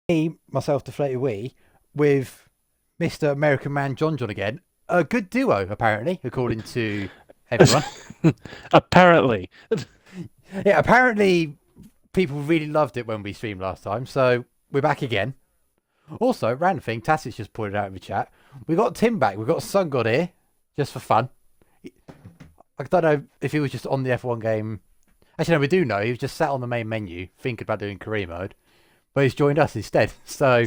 Me, myself, DeflatedWee, with Mr. American Man JohnJohn again. A good duo, apparently, according to everyone. Apparently. Yeah, apparently people really loved it when we streamed last time, so we're back again. Also, random thing, Tassich just pointed out in the chat. We got Tim back. We got Sun God here, just for fun. I don't know if he was just on the F1 game. Actually, no, we do know. He was just sat on the main menu, thinking about doing career mode, but he's joined us instead. So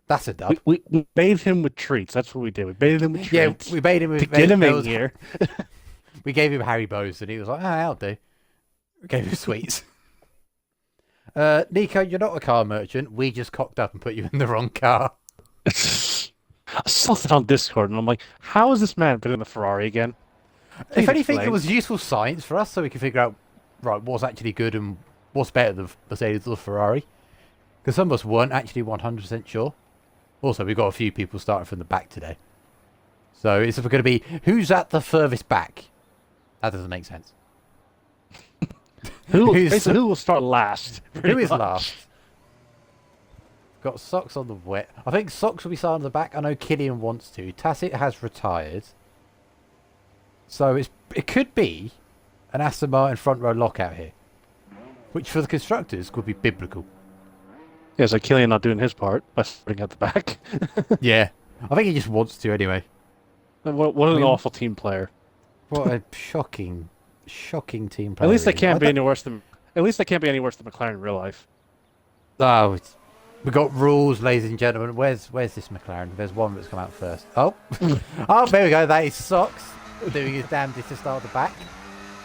that's a dub. We bathed him with treats. That's what we did. We bathed him with Yeah, treats we made him to with get him in here. We gave him Harry Bows, and he was like, "Ah, I'll do." We gave him sweets. Nico, you're not a car merchant. We just cocked up and put you in the wrong car. I saw that on Discord, and I'm like, how is this man been in the Ferrari again? If Please anything, it explain. was useful science for us, so we can figure out right what's actually good and what's better, the Mercedes or the Ferrari. Because some of us weren't actually 100% sure. Also, we've got a few people starting from the back today. So it's going to be who's at the furthest back. That doesn't make sense. Basically, who will start last? Who is last? Got Socks on the wet. I think Socks will be starting on the back. I know Killian wants to. Tacit has retired. So it could be an Aston Martin front row lockout here. Which for the constructors could be biblical. Yeah, so Killian not doing his part by starting at the back. Yeah. I think he just wants to anyway. What an awful team player. What a shocking team player. At least they he is. can't be any worse than. At least they can't be any worse than McLaren in real life. Oh, we got rules, ladies and gentlemen. Where's this McLaren? There's one that's come out first. Oh, oh, there we go. That is Socks doing his damnedest to start the back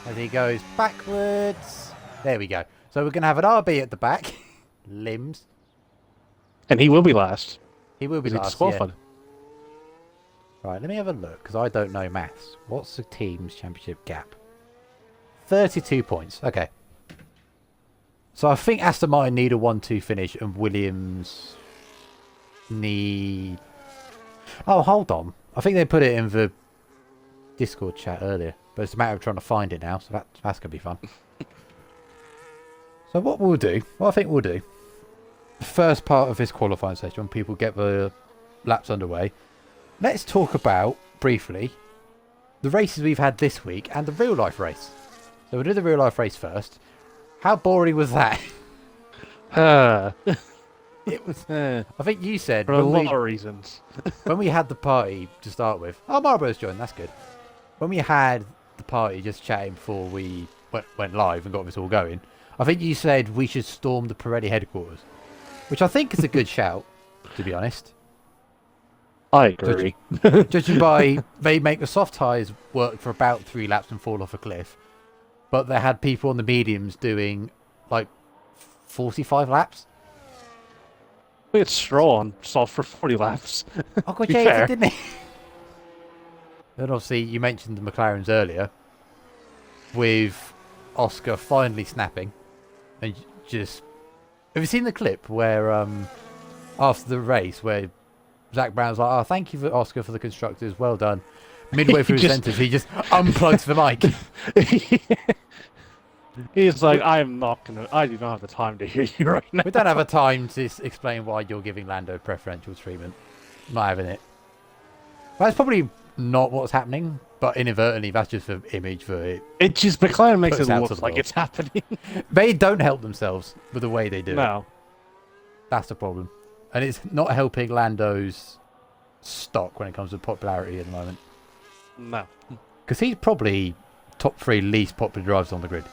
as he goes backwards. There we go. So we're gonna have an RB at the back, limbs. And he will be last. He will be He's last. disqualified. Yeah. Right, let me have a look because I don't know maths. What's the team's championship gap? 32 points. Okay. So I think Aston Martin need a 1-2 finish and Williams need... Oh, hold on. I think they put it in the Discord chat earlier. But it's a matter of trying to find it now. So that's going to be fun. So what I think we'll do, the first part of this qualifying session, when people get the laps underway, let's talk about, briefly, the races we've had this week and the real life race. So we'll do the real life race first. How boring was that? It was. I think you said For a lot of reasons. when we had the party to start with. Oh, Marlborough's joined. That's good. When we had the party just chatting before we went live and got this all going, I think you said we should storm the Pirelli headquarters, which I think is a good shout, to be honest. I agree. Judging by they make the soft tyres work for about 3 laps and fall off a cliff, but they had people on the mediums doing like 45 laps. We had Stroll on soft for 40 laps. Oh god, Be yeah, he fair. did, didn't he? And obviously, you mentioned the McLarens earlier, with Oscar finally snapping, and just have you seen the clip where after the race where Zach Brown's like, "Oh, thank you for Oscar for the constructors, well done." Midway through his sentence, he just unplugs the mic. He's like, I do not have the time to hear you right now. We don't have a time to explain why you're giving Lando preferential treatment. Not having it. That's probably not what's happening, but inadvertently, that's just an image for it. It just, McLaren makes Puts it out to look the like world. it's happening. They don't help themselves with the way they do it. No. That's the problem. And it's not helping Lando's stock when it comes to popularity at the moment. No. Because he's probably top 3 least popular drivers on the grid.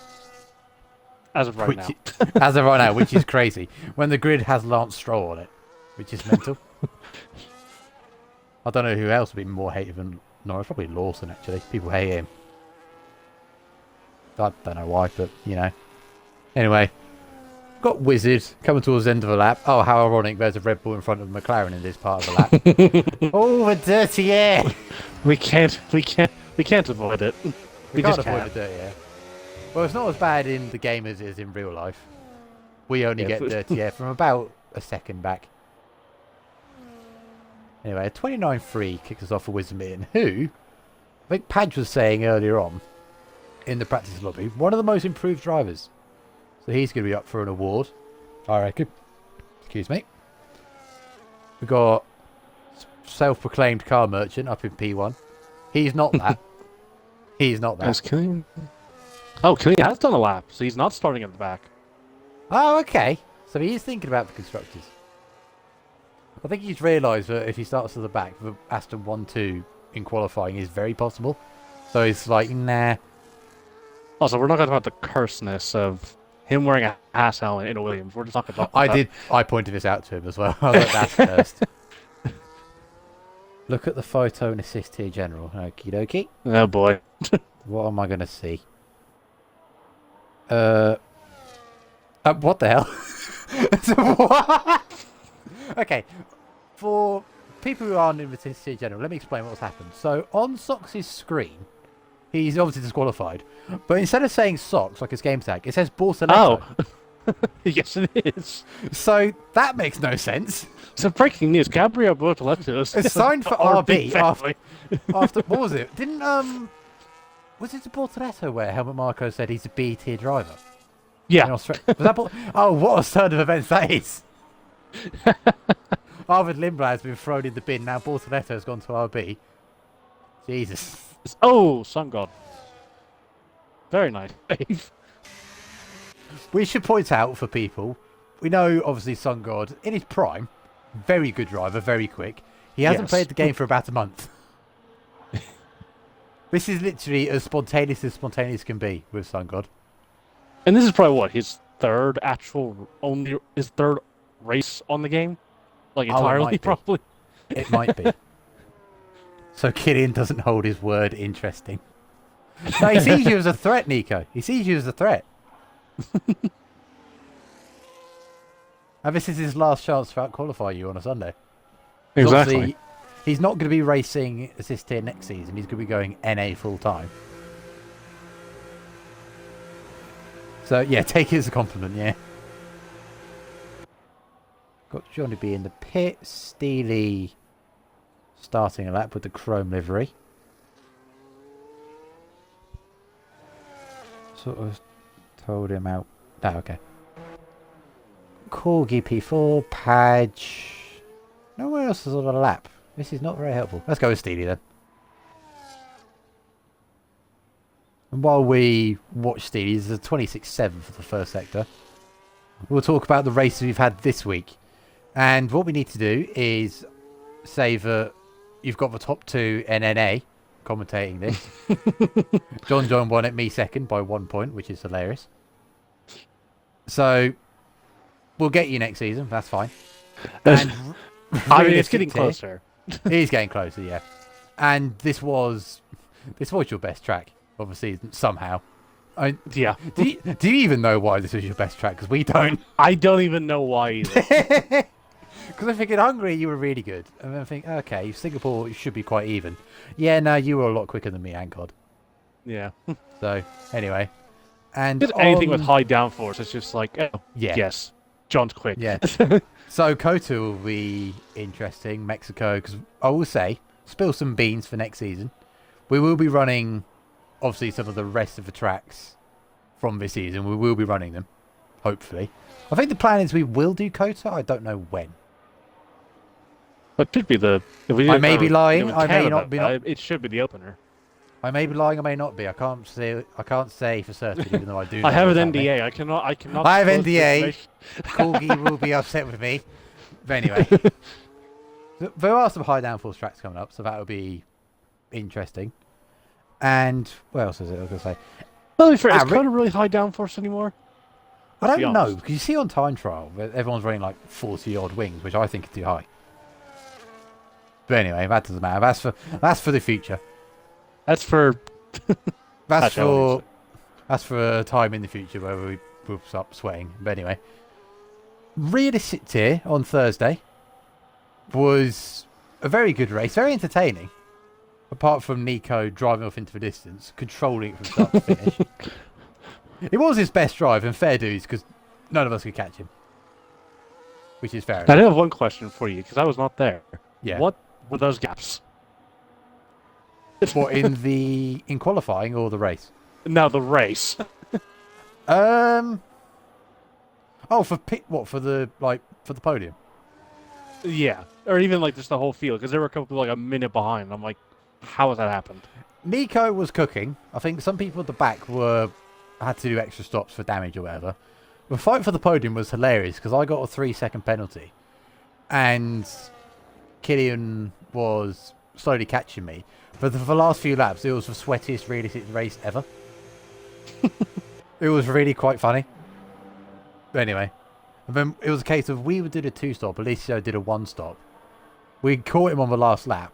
As of right now. As of right now, which is crazy. When the grid has Lance Stroll on it, which is mental. I don't know who else would be more hated than Norris. Probably Lawson, actually. People hate him. I don't know why, but, you know. Anyway. Got Wizard coming towards the end of the lap. Oh, how ironic. There's a Red Bull in front of McLaren in this part of the lap. Oh, the dirty air. We can't avoid it. We just can't avoid can't. the dirty air. Well, it's not as bad in the game as it is in real life. We only get dirty air from about a second back. Anyway, a 29-3 kicks us off for Wisdom in, who, I think Padge was saying earlier on in the practice lobby, one of the most improved drivers. So he's going to be up for an award, I reckon. Excuse me. We got self-proclaimed car merchant up in P1. He's not that. He's not that. Is Killian? Oh, Killian has done a lap, so he's not starting at the back. Oh, okay. So he is thinking about the constructors. I think he's realised that if he starts at the back, the Aston 1-2 in qualifying is very possible. So he's like, nah. Also, we're not going to talk about the curseness of him wearing a Haas helmet in a Williams. We're just not going to talk about that. I pointed this out to him as well. I was like, that's cursed. Look at the photo and assist here, General. Okie dokie. Oh boy. What am I going to see? What the hell? What? Okay, for people who aren't in the assist here, General, let me explain what's happened. So on Sox's screen, he's obviously disqualified, but instead of saying Sox like his game tag, it says Bortoletto. Oh. Yes, it is. So that makes no sense. So breaking news: Gabriel Bortoletto is signed for RB family. after what was it? Didn't was it the Bortoletto where Helmut Marko said he's a B tier driver? Yeah. Was that oh, what a turn of events that is! Arvid Lindblad has been thrown in the bin. Now Bortoletto has gone to RB. Jesus. Oh, Sun God. Very nice. We should point out for people, we know obviously Sun God in his prime, very good driver, very quick. He hasn't played the game for about a month. This is literally as spontaneous can be with Sun God. And this is probably what his third race on the game, like entirely, probably. It might be. So Killian doesn't hold his word. Interesting. No, he sees you as a threat, Nico. He sees you as a threat. And this is his last chance to out-qualify you on a Sunday. Exactly. Obviously, he's not going to be racing assist tier next season. He's going to be going NA full-time. So, yeah, take it as a compliment, yeah. Got Johnny B in the pit. Steely starting a lap with the chrome livery. Sort of told him out. Oh, okay. Corgi P4, Padge. Nowhere else is on a lap. This is not very helpful. Let's go with Steely then. And while we watch Steely, there's a 26-7 for the first sector. We'll talk about the races we've had this week. And what we need to do is say that you've got the top two NNA commentating this. JohnJohn won it, me second by 1 point, which is hilarious. So we'll get you next season. That's fine. And I mean, it's getting closer. He's getting closer, yeah. And this was your best track of the season somehow. Yeah. Do you even know why this was your best track? Because we don't. I don't even know why either. Because I think in Hungary you were really good, and then I think, okay, Singapore should be quite even. Yeah, no, you were a lot quicker than me, Ankod. Yeah. So anyway, and anything with high downforce, it's just like, oh, yeah, yes, John's quick. Yeah. So Kotu will be interesting, Mexico, because I will say, spill some beans for next season. We will be running, obviously, some of the rest of the tracks from this season. We will be running them, hopefully. I think the plan is we will do Kota. I don't know when. It should be the. I may be lying. I may not be. It should be the opener. I may be lying. I may not be. I can't say for certain, even though I do. I have an NDA. I cannot. I have NDA. Corgi will be upset with me. But anyway, there are some high downforce tracks coming up, so that will be interesting. And what else is it? I was going to say. Well, is Kota really high downforce anymore? I don't know, because you see on time trial, everyone's running like 40 odd wings, which I think is too high. But anyway, that doesn't matter. That's for the future. That's for that's for a time in the future where we will stop sweating. But anyway, realistic tier on Thursday was a very good race, very entertaining. Apart from Nico driving off into the distance, controlling it from start to finish. It was his best drive, and fair dues, because none of us could catch him. Which is fair enough. I do have one question for you, because I was not there. Yeah. What were those gaps? What, in qualifying or the race? No, the race. Oh, for the podium? Yeah, or even like just the whole field, because there were a couple people like a minute behind. I'm like, how has that happened? Nico was cooking. I think some people at the back had to do extra stops for damage or whatever. The fight for the podium was hilarious because I got a 3-second penalty, and Killian was slowly catching me. But for the last few laps, it was the sweatiest realistic race ever. It was really quite funny. But anyway, and then it was a case of we did a 2-stop, Alicia did a 1-stop. We caught him on the last lap.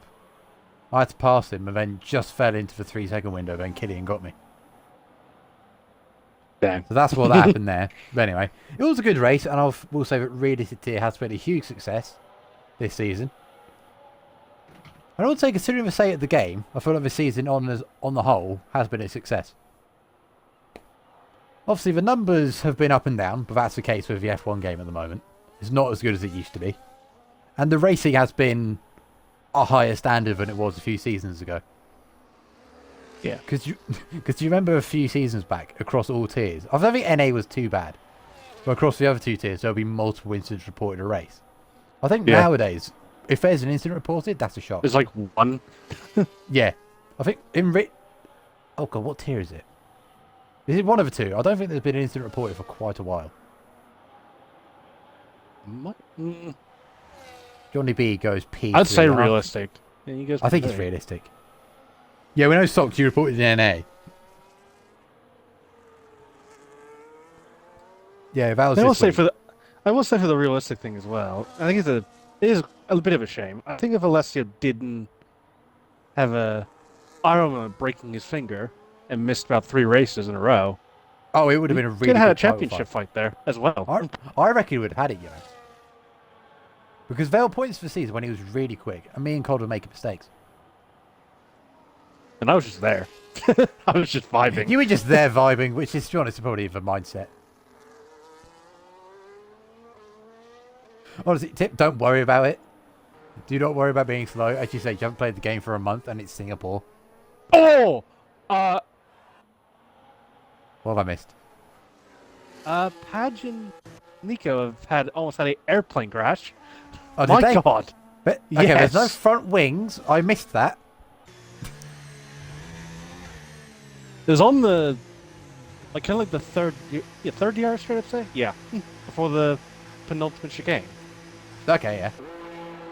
I had to pass him and then just fell into the 3-second window, then Killian got me. Damn. So that's what happened there. But anyway, it was a good race, and we'll say that Realistic Tier has been a huge success this season. And I would say, considering the state of the game, I feel like the season on the whole has been a success. Obviously, the numbers have been up and down, but that's the case with the F1 game at the moment. It's not as good as it used to be. And the racing has been a higher standard than it was a few seasons ago. Yeah. Because you remember a few seasons back, across all tiers, I don't think NA was too bad. But across the other 2 tiers, there'll be multiple incidents reported a race. I think nowadays, if there's an incident reported, that's a shock. There's like one. Yeah. I think oh god, what tier is it? Is it one of the 2? I don't think there's been an incident reported for quite a while. Johnny B goes P. I'd say realistic. Yeah, you guys I think it's realistic. Yeah, we know Socks, you reported in NA. Yeah, that was I will say for the realistic thing as well. I think it is a bit of a shame. I think if Alessio didn't have I don't know, breaking his finger and missed about 3 races in a row. Oh, it would have been a really good had a championship fight there as well. I reckon he would have had it, you know. Because there were points for the season when he was really quick, and me and Cold were making mistakes. And I was just there. I was just vibing. You were just there vibing, which is, to be honest, probably the mindset. Honestly, tip, don't worry about it. Do not worry about being slow. As you say, you haven't played the game for a month, and it's Singapore. Oh! What have I missed? Padge and Nico have almost had an airplane crash. Oh, My God! But, okay, there's no front wings. I missed that. It was on the, like, kind of like the third yard straight, I'd say? Yeah. Before the penultimate chicane. Okay, yeah.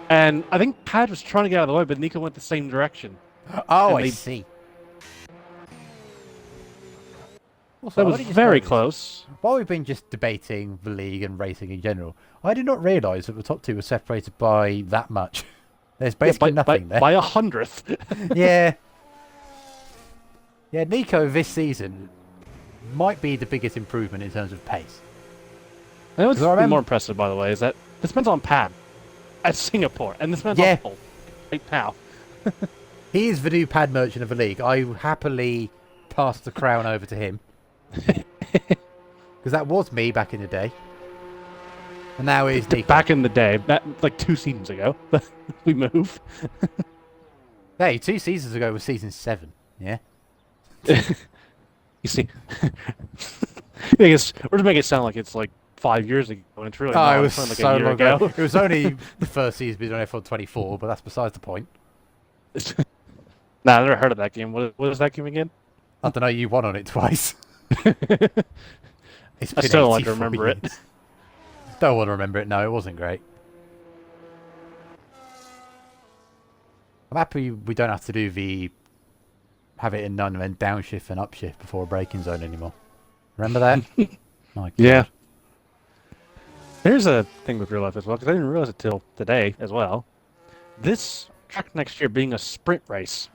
And I think Padge was trying to get out of the way, but Nico went the same direction. Oh, I see. Also, That was very close. While we've been just debating the league and racing in general, I did not realise that the top 2 were separated by that much. There's basically nothing there. By 100th. Yeah. Yeah, Nico this season might be the biggest improvement in terms of pace. And what's more impressive, by the way, is that this man's on Pad at Singapore, and this man's on pole right now. He is the new pad merchant of the league. I happily pass the crown over to him. Because that was me back in the day. And now it is Nico. Back in the day, like 2 seasons ago, we moved. Hey, 2 seasons ago was season 7, yeah? You see, we're just making it sound like it's like 5 years ago, and it's really not. It was like so a year long ago. It was only the first season being on F1 24, but that's besides the point. Nah, I never heard of that game. What is that game again? I don't know, you won on it twice. I still don't like to remember it. Don't want to remember it, no, it wasn't great. I'm happy we don't have to do have it in none and then downshift and upshift before a braking zone anymore. Remember that? My God. Yeah. Here's a thing with real life as well, because I didn't realize it till today as well. This track next year being a sprint race.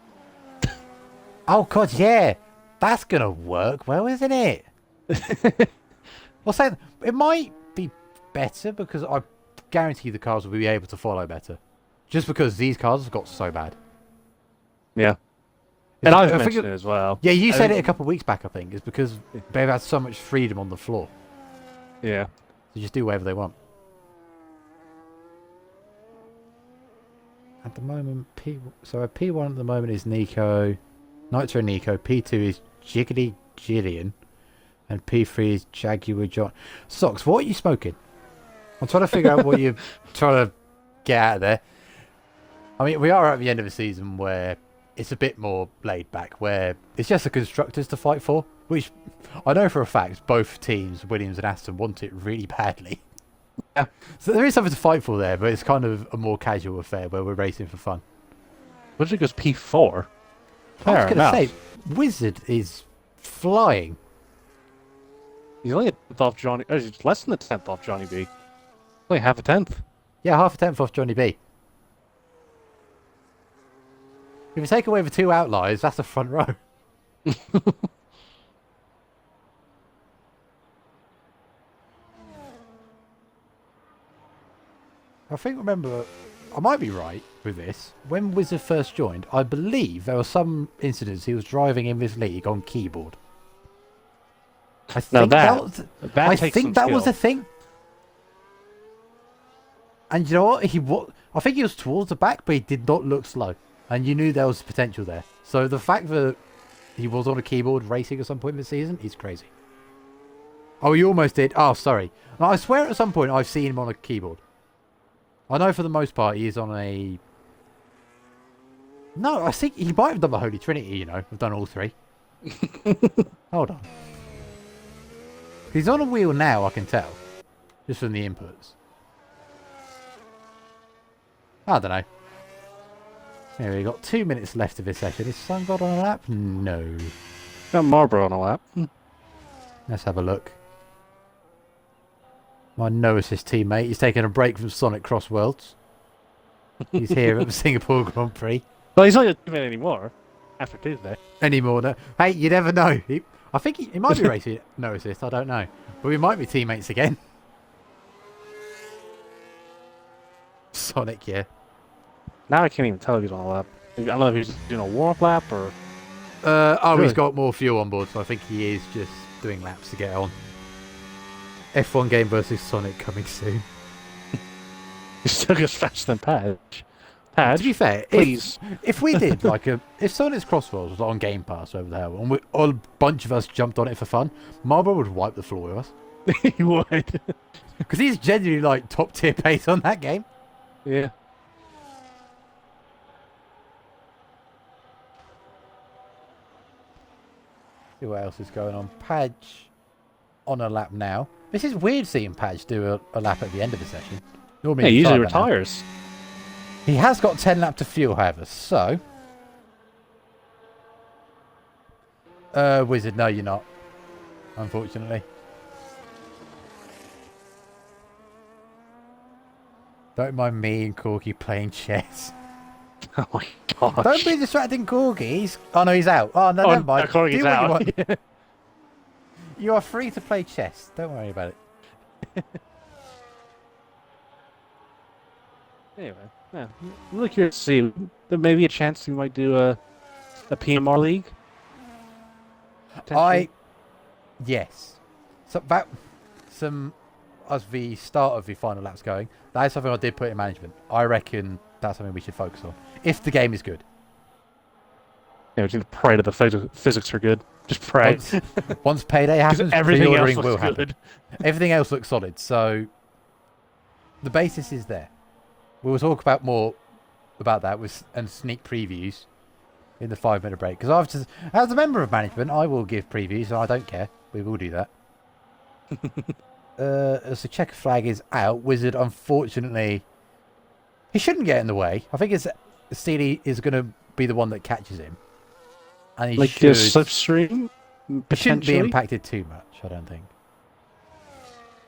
Oh God, yeah, that's gonna work well, isn't it? Well, say it might be better because I guarantee the cars will be able to follow better, just because these cars have got so bad. Yeah, and I've mentioned it as well. Yeah, you said it a couple of weeks back. I think it's because they've had so much freedom on the floor. Yeah, they just do whatever they want. At the moment, so a P1 at the moment is Nico. Nitro Nico, P2 is Jiggly Jillian, and P3 is Jaguar John. Socks, what are you smoking? I'm trying to figure out what you're trying to get out of there. I mean, we are at the end of the season where it's a bit more laid back, where it's just the constructors to fight for, which I know for a fact both teams, Williams and Aston, want it really badly. Yeah. So there is something to fight for there, but it's kind of a more casual affair where we're racing for fun. Wizard goes P4. I was Fair going to enough. say, Wizard is flying. He's only a 10th off Johnny. He's less than a 10th off Johnny B. Only half a 10th. Yeah, half a tenth off Johnny B. If you take away the 2 outliers, that's the front row. I remember, I might be right with this. When Wizard first joined, I believe there were some incidents he was driving in this league on keyboard. I think that was a thing. And you know what? I think he was towards the back, but he did not look slow. And you knew there was potential there. So the fact that he was on a keyboard racing at some point this season is crazy. Oh, he almost did. Oh, sorry. No, I swear at some point I've seen him on a keyboard. I know for the most part he is on a... No, I think he might have done the Holy Trinity, you know. We've done all 3. Hold on. He's on a wheel now, I can tell. Just from the inputs. I don't know. Here we got 2 minutes left of this session. Is Sun God on a lap? No. Got Marlboro on a lap. Let's have a look. My no-assist teammate. He's taking a break from Sonic Cross Worlds. He's here at the Singapore Grand Prix. Well, he's not a teammate anymore. After Tuesday. Anymore. No. Hey, you never know. I think he might be racing no-assist. I don't know. But we might be teammates again. Sonic, yeah. Now I can't even tell if he's on a lap. I don't know if he's doing a warm-up lap or... Really? He's Really? got more fuel on board, so I think he is just doing laps to get on. F1 game versus Sonic coming soon. He still goes faster than Padge. Padge, To be fair, please. if we did like if Sonic's Crossroads was on Game Pass over there, and a bunch of us jumped on it for fun, Marlboro would wipe the floor with us He would. because he's genuinely like top tier pace on that game. Yeah. See what else is going on. Padge on a lap now. This is weird seeing Padge do a lap at the end of the session. Normally He he's usually tired by now. retires. He has got 10 laps to fuel, however, so... Wizard, no you're not. Unfortunately. Don't mind me and Corky playing chess. Oh my gosh. Don't be distracting Corky. Oh no, he's out. Oh no, never mind. Corky's Do what you out. want. You are free to play chess. Don't worry about it. Anyway, yeah, I'm really curious to see. There may be a chance we might do a PMR league. Potentially. Yes. So that as the start of the final lap's going, that is something I did put in management. I reckon that's something we should focus on if the game is good. Yeah, we just pray that the physics are good. Just pray. Once payday happens, everything else pre-ordering looks will good. happen. Everything else looks solid, so the basis is there. We will talk about more about that and sneak previews in the 5-minute break. Because as a member of management, I will give previews, and I don't care. We will do that. As the checker flag is out, Wizard, unfortunately, he shouldn't get in the way. I think Steely is going to be the one that catches him. And he Like a slipstream? He shouldn't be Potentially? impacted too much, I don't think.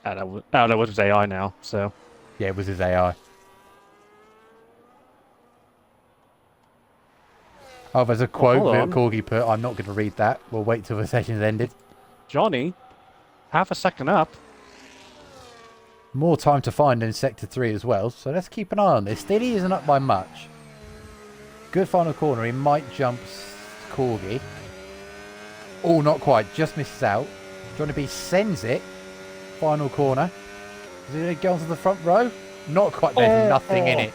I don't know what his AI now, so... Yeah, it was his AI. Oh, there's a quote hold that on. Corgi put. I'm not going to read that. We'll wait till the session's ended. Johnny, half a second up. More time to find in Sector 3 as well, so let's keep an eye on this. Steely isn't up by much. Good final corner. He might jump Corgi. Oh, not quite. Just misses out. Johnny B sends it. Final corner. Is he going to go onto the front row? Not quite. There's nothing in it.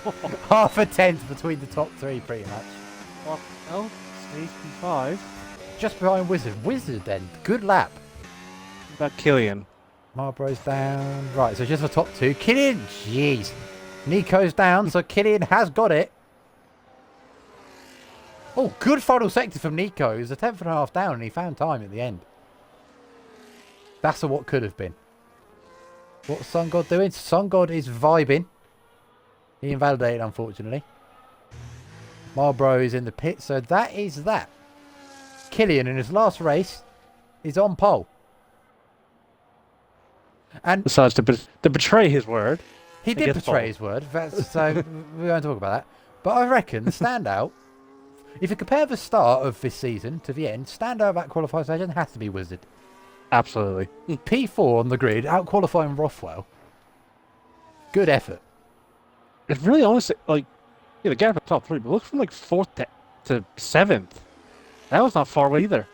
Half a tenth between the top 3, pretty much. What the hell? Stage P5. Just behind Wizard. Wizard then. Good lap. What about Killian? Marlboro's down. Right, so just the top 2. Killian, jeez. Nico's down, so Killian has got it. Oh, good final sector from Nico. He was a 10th and a half down, and he found time at the end. That's a what could have been. What's Sun God doing? Sun God is vibing. He invalidated, unfortunately. Marlboro is in the pit, so that is that. Killian, in his last race, is on pole. And decides to betray his word. he did betray his word, so we won't talk about that. But I reckon the standout, if you compare the start of this season to the end, standout of that qualifying session has to be Wizard. Absolutely. P4 on the grid, out qualifying Rothwell. Good effort. It's really honestly, like, yeah, the gap at top 3, but look from like 4th to 7th. That was not far away either.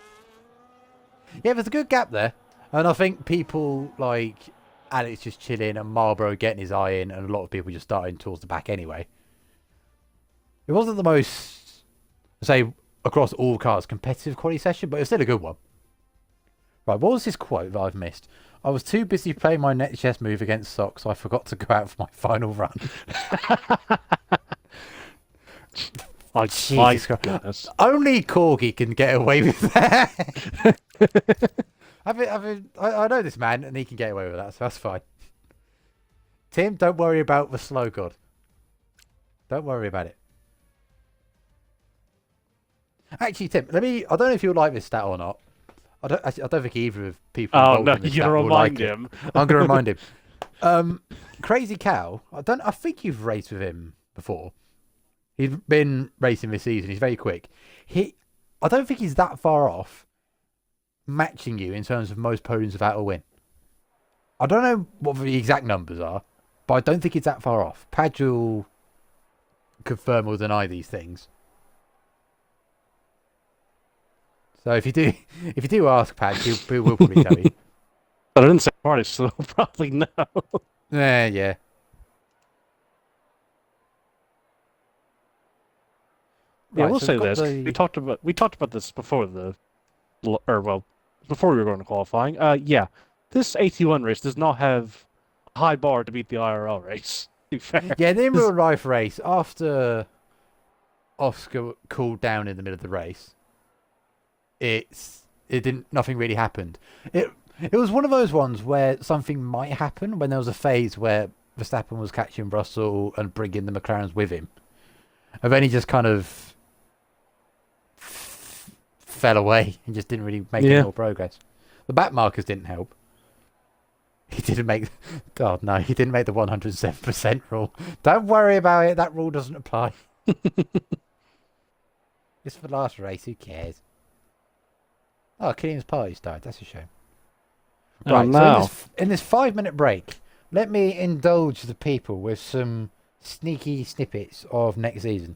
Yeah, there's a good gap there. And I think people like Alex just chilling and Marlboro getting his eye in, and a lot of people just starting towards the back anyway. It wasn't the most, say, across all cars, competitive quality session, but it was still a good one. Right, what was this quote that I've missed? I was too busy playing my net chess move against Sock, so I forgot to go out for my final run. Oh, Jesus Christ. Only Corgi can get away with that. I know this man, and he can get away with that, so that's fine. Tim, don't worry about the slow god. Don't worry about it. Actually, Tim, I don't know if you'll like this stat or not. I don't think either of people. Oh no, you're gonna remind him. I'm gonna remind him. Crazy Cow. I think you've raced with him before. He's been racing this season. He's very quick. I don't think he's that far off matching you in terms of most podiums without a win. I don't know what the exact numbers are, but I don't think it's that far off. Padge will confirm or deny these things. So if you do ask Padge, he will probably tell you. But I didn't say party, so probably no. Yeah. Yeah, Right, we'll so say we've got this. We talked about this before before we were going to qualifying. Yeah, this AT1 race does not have a high bar to beat the IRL race. To be fair. Yeah, the in real life race, after Oscar cooled down in the middle of the race, nothing really happened. It was one of those ones where something might happen when there was a phase where Verstappen was catching Russell and bringing the McLarens with him, and then he just kind of fell away and just didn't really make any more progress. The back markers didn't help. He didn't make the 107% rule. Don't worry about it. That rule doesn't apply. It's for the last race. Who cares? Oh, Killian's party's died. That's a shame. Right, no. So in this 5-minute break, let me indulge the people with some sneaky snippets of next season.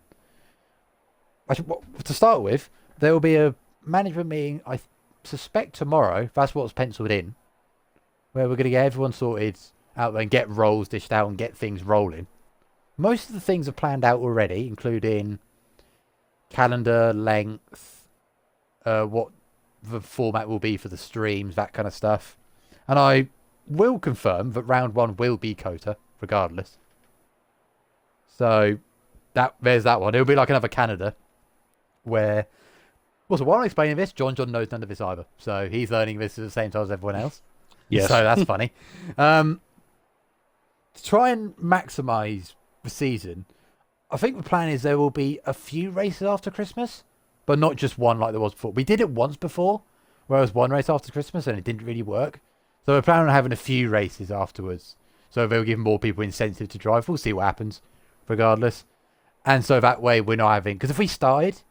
To start with, there will be a management meeting, I suspect tomorrow. That's what's penciled in, where we're going to get everyone sorted out there and get roles dished out and get things rolling. Most of the things are planned out already, including calendar, length, what the format will be for the streams, that kind of stuff. And I will confirm that round 1 will be Kota, regardless. So there's that one. It'll be like another Canada, where... Also, while I'm explaining this, JohnJohn knows none of this either. So he's learning this at the same time as everyone else. Yes. So that's funny. To try and maximise the season, I think the plan is there will be a few races after Christmas, but not just one like there was before. We did it once before, where it was one race after Christmas and it didn't really work. So we're planning on having a few races afterwards. So they'll give more people incentive to drive. We'll see what happens, regardless. And so that way we're not having... Because if we started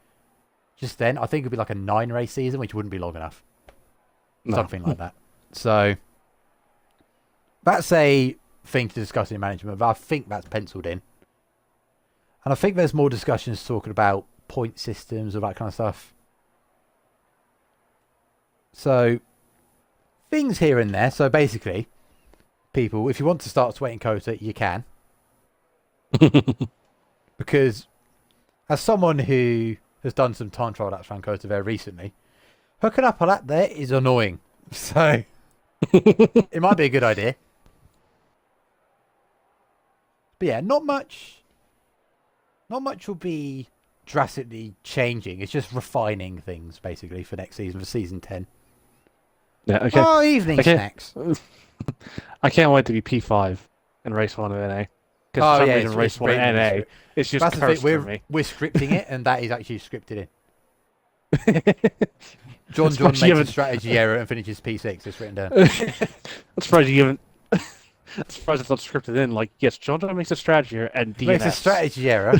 just then, I think it would be like a 9-race season, which wouldn't be long enough. No. Something like that. So that's a thing to discuss in management, but I think that's penciled in. And I think there's more discussions talking about point systems, all that kind of stuff. So things here and there. So basically, people, if you want to start sweating Kota, you can. Because as someone who has done some time trial laps around Kota very recently, hooking up a lap there is annoying. So it might be a good idea. But yeah, not much will be drastically changing. It's just refining things basically for next season, for season 10. Yeah, okay. Oh, evening snacks. I can't wait to be P5 and race 1 of NA. Because for some reason, race 1 of NA is just cursed for me. We're scripting it, and that is actually scripted in. JohnJohn makes a strategy error and finishes P6. It's written down. I'm surprised you haven't. I'm surprised it's not scripted in. Like, yes, JohnJohn makes a strategy error and DNS. Makes a strategy error.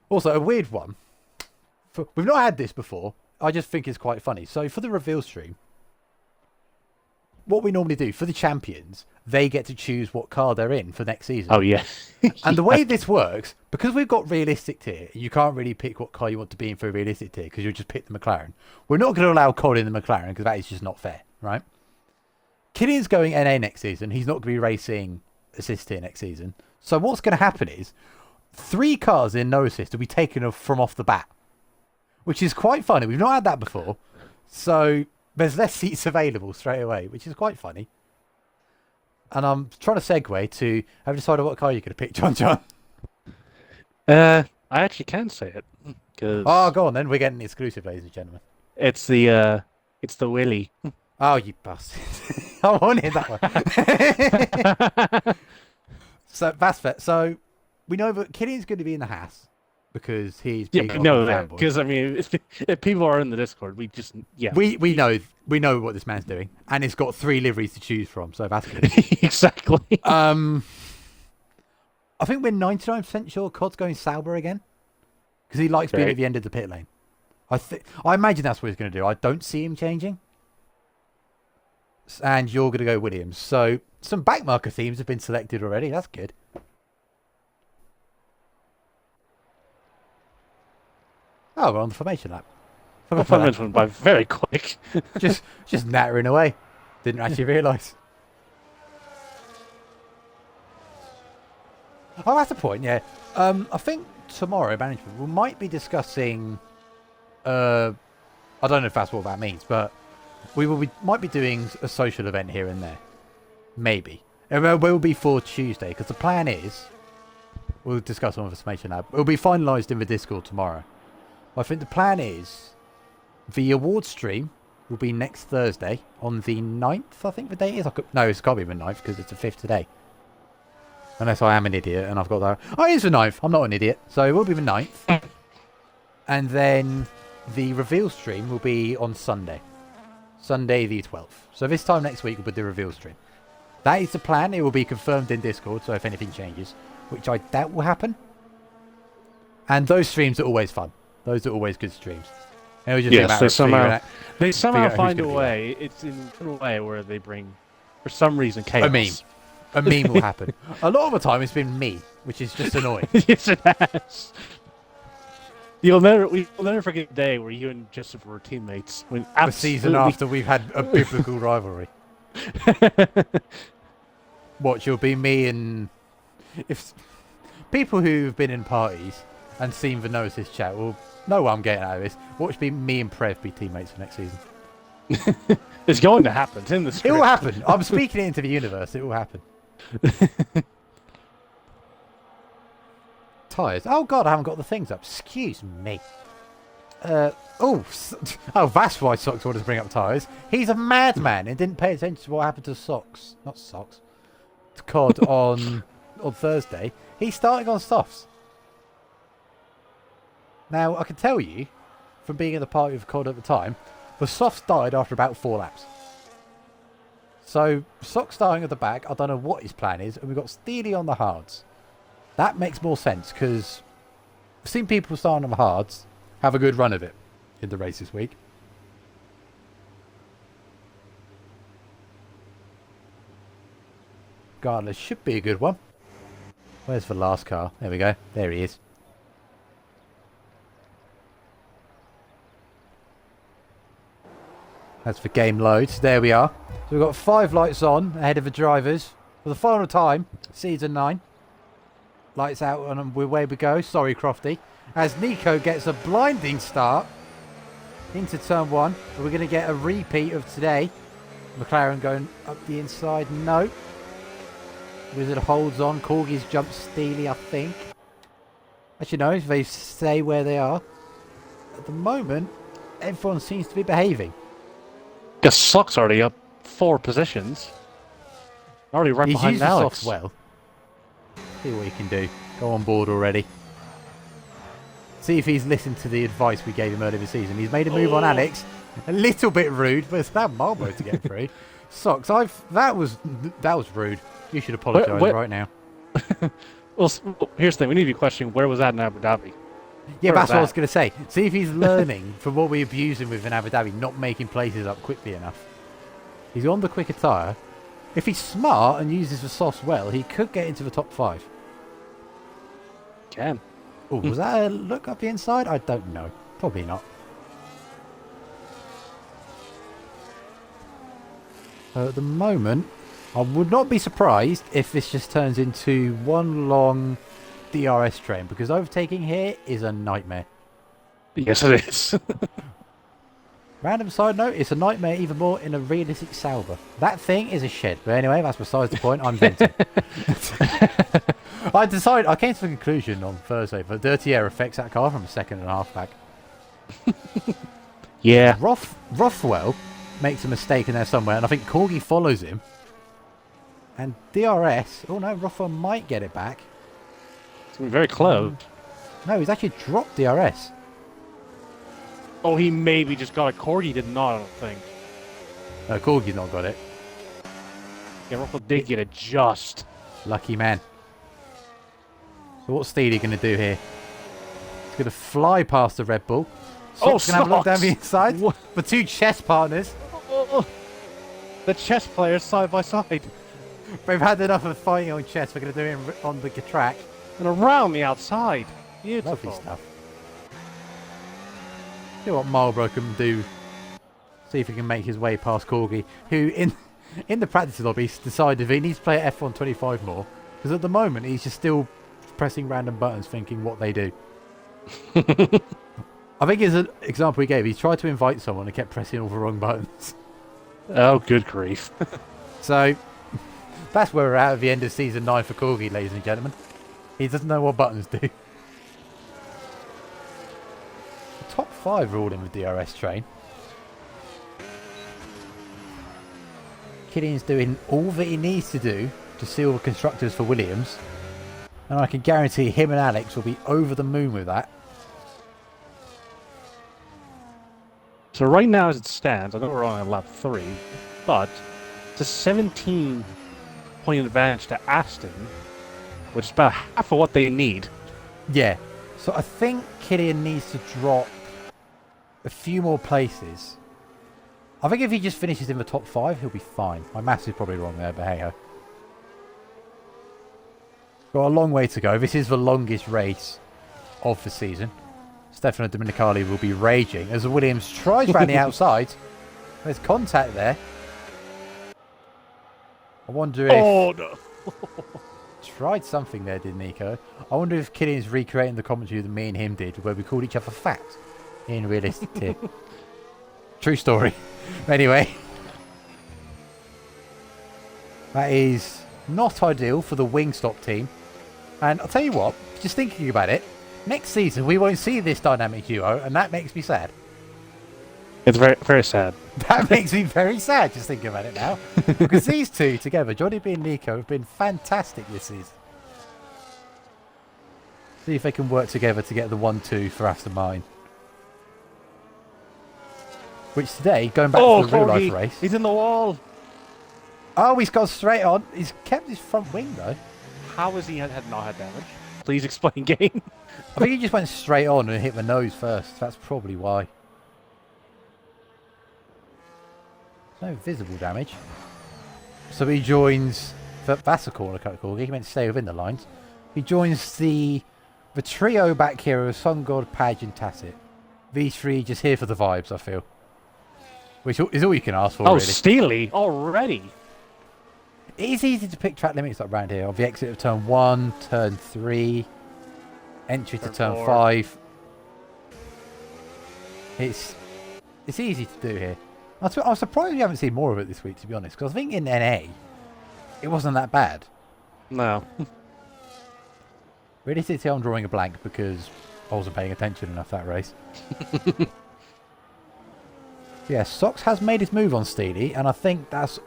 Also, a weird one. We've not had this before. I just think it's quite funny. So, for the reveal stream, what we normally do for the champions, they get to choose what car they're in for next season. Oh, yeah. And the way this works, because we've got realistic tier, you can't really pick what car you want to be in for a realistic tier because you'll just pick the McLaren. We're not going to allow Colin in the McLaren because that is just not fair, right? Killian's going NA next season. He's not going to be racing assist tier next season. So what's going to happen is 3 cars in no assist will be taken from off the bat, which is quite funny. We've not had that before. So there's less seats available straight away, which is quite funny. And I'm trying to segue to, have you decided what car you're going to pick, JohnJohn? I actually can say it. Oh, go on then. We're getting exclusive, ladies and gentlemen. It's the Willy. Oh, you bastard. I wanted that one. So, that's fair. So, we know that Killian's going to be in the Haas because he's big on fanboy. Because, I mean, if people are in the Discord, we just, yeah. We know what this man's doing. And it's got 3 liveries to choose from, so that's good. Exactly. I think we're 99% sure COD's going Sauber again. Because he likes being at the end of the pit lane. I imagine that's what he's going to do. I don't see him changing. And you're going to go Williams. So, some backmarker themes have been selected already. That's good. Oh, we're on the formation lap. Formation went by very quick. just nattering away. Didn't actually realise. Oh, that's the point, yeah. I think tomorrow, management, we might be discussing... I don't know if that's what that means, but... might be doing a social event here and there. Maybe. It will be for Tuesday, because the plan is... We'll discuss on the Formation Lab. It'll be finalised in the Discord tomorrow. I think the plan is... The award stream will be next Thursday on the 9th, I think the date is. No, it's got to be the 9th, because it's the 5th today. Unless I am an idiot, and I've got that... Oh, it is the 9th. I'm not an idiot. So it will be the 9th. And then the reveal stream will be on Sunday. Sunday the 12th. So this time next week will be the reveal stream. That is the plan. It will be confirmed in Discord, so if anything changes, which I doubt will happen. And those streams are always fun. Those are always good streams. Yes, they somehow find a way. It's in a way where they bring, for some reason, chaos. A meme will happen. A lot of the time it's been me, which is just annoying. Yes, it has. We'll never forget the day where you and Joseph were teammates. When the season after we've had a biblical rivalry. Watch, you'll be me and... If people who've been in parties and seen the No Assist chat will know what I'm getting out of this. Watch me and Prev be teammates for next season. It's going to happen. It's in the script. It will happen. I'm speaking it into the universe. It will happen. Tyres. Oh god, I haven't got the things up. Excuse me. Oh, that's why Socks wanted to bring up tyres. He's a madman and didn't pay attention to what happened to Socks. Not Socks. To COD on Thursday. He's starting on softs. Now, I can tell you, from being in the party with COD at the time, the softs died after about 4 laps. So, Socks starting at the back, I don't know what his plan is, and we've got Steely on the hards. That makes more sense, because I've seen people starting on the hards have a good run of it in the race this week. Regardless, should be a good one. Where's the last car? There we go. There he is. That's for game loads. There we are. So we've got 5 lights on ahead of the drivers. For the final time, season 9. Lights out and away we go. Sorry, Crofty. As Nico gets a blinding start into turn 1. We're going to get a repeat of today. McLaren going up the inside. No. Wizard holds on. Corgi's jumped Steely, I think. Actually, no, they stay where they are. At the moment, everyone seems to be behaving. Guess Sock's already up 4 positions. Already right He's behind used Alex. the soft well. See what he can do. Go on board already. See if he's listened to the advice we gave him earlier this season. He's made a move on Alex. A little bit rude, but it's that Marlboro to get through. Socks, that was rude. You should apologise right now. Well, here's the thing. We need to be questioning where was that in Abu Dhabi. Yeah, that's what I was going to say. See if he's learning from what we abused him with in Abu Dhabi, not making places up quickly enough. He's on the quicker tyre. If he's smart and uses the softs well, he could get into the top 5. Can. Oh, was that a look up the inside? I don't know. Probably not. At the moment, I would not be surprised if this just turns into one long DRS train, because overtaking here is a nightmare. Yes, it is. Random side note, it's a nightmare even more in a realistic Sauber. That thing is a shed. But anyway, that's besides the point. I'm venting. I came to the conclusion on Thursday that dirty air affects that car from a second and a half back. Yeah. Rothwell makes a mistake in there somewhere, and I think Corgi follows him. And DRS, oh no, Rothwell might get it back. It's going to be very close. No, he's actually dropped DRS. Oh, he maybe just got it. Corgi did not, I don't think. No, Corgi's not got it. Yeah, Russell did get it just. Lucky man. So what's Steely going to do here? He's going to fly past the Red Bull. Sock's going to have a look down the inside. What? For 2 chess partners. The chess players side by side. They've had enough of fighting on chess. We're going to do it on the track. And around the outside. Beautiful. Lovely stuff. See what Marlboro can do. See if he can make his way past Corgi, who in the practice lobby decided he needs to play at F1 25 more, because at the moment he's just still pressing random buttons thinking what they do. I think as an example he gave, he tried to invite someone and kept pressing all the wrong buttons. Oh, good grief. So that's where we're at the end of season 9 for Corgi, ladies and gentlemen. He doesn't know what buttons do. The top 5 are all in the DRS train. Killian's doing all that he needs to do to seal the constructors for Williams. And I can guarantee him and Alex will be over the moon with that. So right now as it stands, I know we're on lap 3, but it's a 17-point advantage to Aston, which is about half of what they need. Yeah. So I think Killian needs to drop a few more places. I think if he just finishes in the top 5, he'll be fine. My maths is probably wrong there, but hey ho. Got a long way to go. This is the longest race of the season. Stefano Domenicali will be raging as Williams tries round the outside. There's contact there. I wonder if... Oh, no. Tried something there, did Nico. I wonder if Killian's recreating the commentary that me and him did, where we called each other fat in realistic tier. True story. Anyway. That is not ideal for the Wingstop team. And I'll tell you what, just thinking about it, next season we won't see this dynamic duo, and that makes me sad. It's very, very sad. That makes me very sad just thinking about it now. Because these two together, Johnny B and Nico, have been fantastic this season. See if they can work together to get the 1-2 for Aston Martin. Which today, going back to the real life race... He's in the wall! Oh, he's gone straight on. He's kept his front wing though. How has he not had damage? Please explain, game. I think he just went straight on and hit the nose first. That's probably why. No visible damage. So he joins... That's a corner cut Corgi. He meant to stay within the lines. He joins the trio back here of Sun God, Padge and Tacit. These three just here for the vibes, I feel. Which is all you can ask for, Oh, really. Steely already. It is easy to pick track limits up around here. Of the exit of turn 1, turn 3, entry to turn 5. It's easy to do here. I'm surprised we haven't seen more of it this week, to be honest, because I think in NA, it wasn't that bad. No. Realistically, I'm drawing a blank because I wasn't paying attention enough that race. Yeah, Sox has made his move on Steely, and I think that's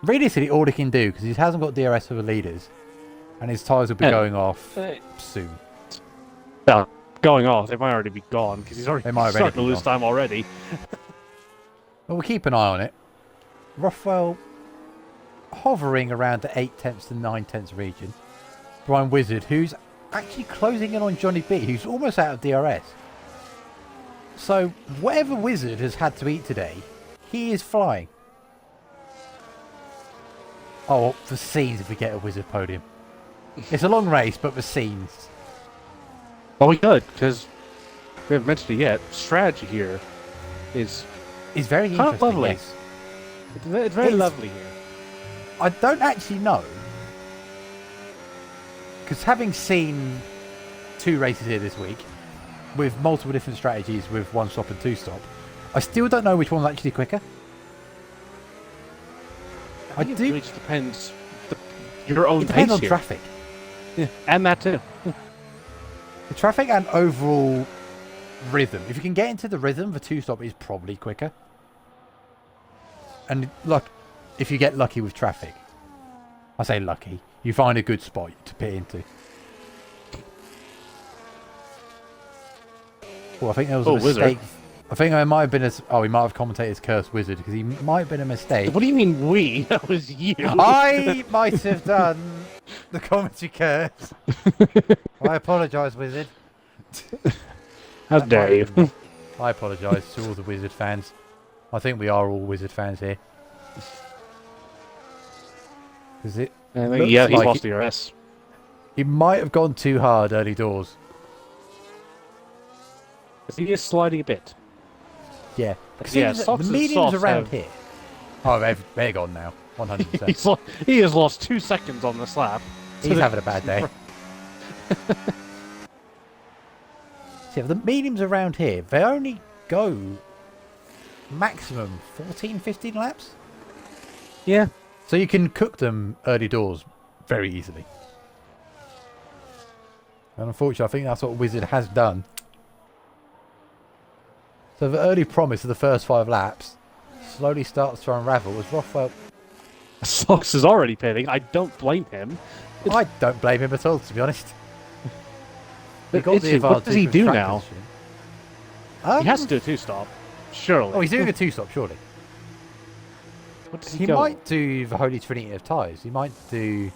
realistically all he can do because he hasn't got DRS for the leaders, and his tyres will be going off soon. Well, going off, they might already be gone because he's already starting to lose time already. Well, we'll keep an eye on it. Rothwell hovering around the 8/10 to 9/10 region. Brian Wizard, who's actually closing in on Johnny B, who's almost out of DRS. So, whatever Wizard has had to eat today, he is flying. Oh, the scenes if we get a Wizard podium. It's a long race, but the scenes. Well, we could, because we haven't mentioned it yet. Strategy here is very interesting. Lovely. Yes. It's very lovely here. I don't actually know. Because having seen 2 races here this week, with multiple different strategies with 1 stop and 2 stop, I still don't know which one's actually quicker. I think it really just depends your own pace. It depends on here. traffic. Yeah, and that too. The traffic and overall rhythm. If you can get into the rhythm, the 2 stop is probably quicker. And look, if you get lucky with traffic, I say lucky, you find a good spot to pit into. Well, I think there was a mistake. Wizard. I think I might have been we might have commentated as Cursed Wizard because he might have been a mistake. What do you mean we? That was you. I might have done the commentary curse. I apologise, Wizard. How dare you? I apologise to all the Wizard fans. I think we are all Wizard fans here. Is it? Yeah, he's lost DRS. He might have gone too hard early doors. He is sliding a bit. Yeah. Yeah, the mediums around here. Oh, they're gone now. 100%. He has lost 2 seconds on this lap. He's having a bad day. See, the mediums around here, they only go maximum 14, 15 laps. Yeah. So you can cook them early doors very easily. And unfortunately, I think that's what Wizard has done. So the early promise of the first 5 laps slowly starts to unravel as Rothwell... Sox is already pitting. I don't blame him. I don't blame him at all, to be honest. What does he do now? He has to do a 2-stop. Surely. Oh, he's doing a 2-stop, surely. What does He might do the Holy Trinity of tyres. He might do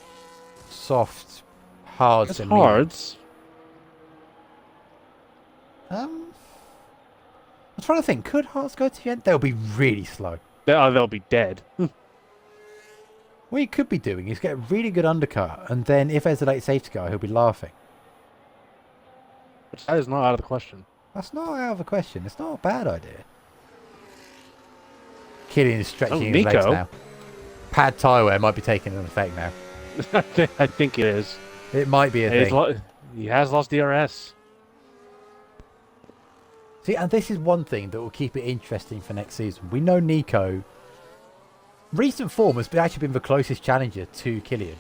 soft, hards, and hards. I'm trying to think. Could hards go to the end? They'll be really slow. They'll be dead. What he could be doing is get a really good undercut, and then if there's a late safety car, he'll be laughing. That is not out of the question. That's not out of the question. It's not a bad idea. Killian is stretching his legs now. Pad tyre wear might be taking an effect now. I think it is. It might be a thing. He has lost DRS. See, and this is one thing that will keep it interesting for next season. We know Nico, recent form has actually been the closest challenger to Killian,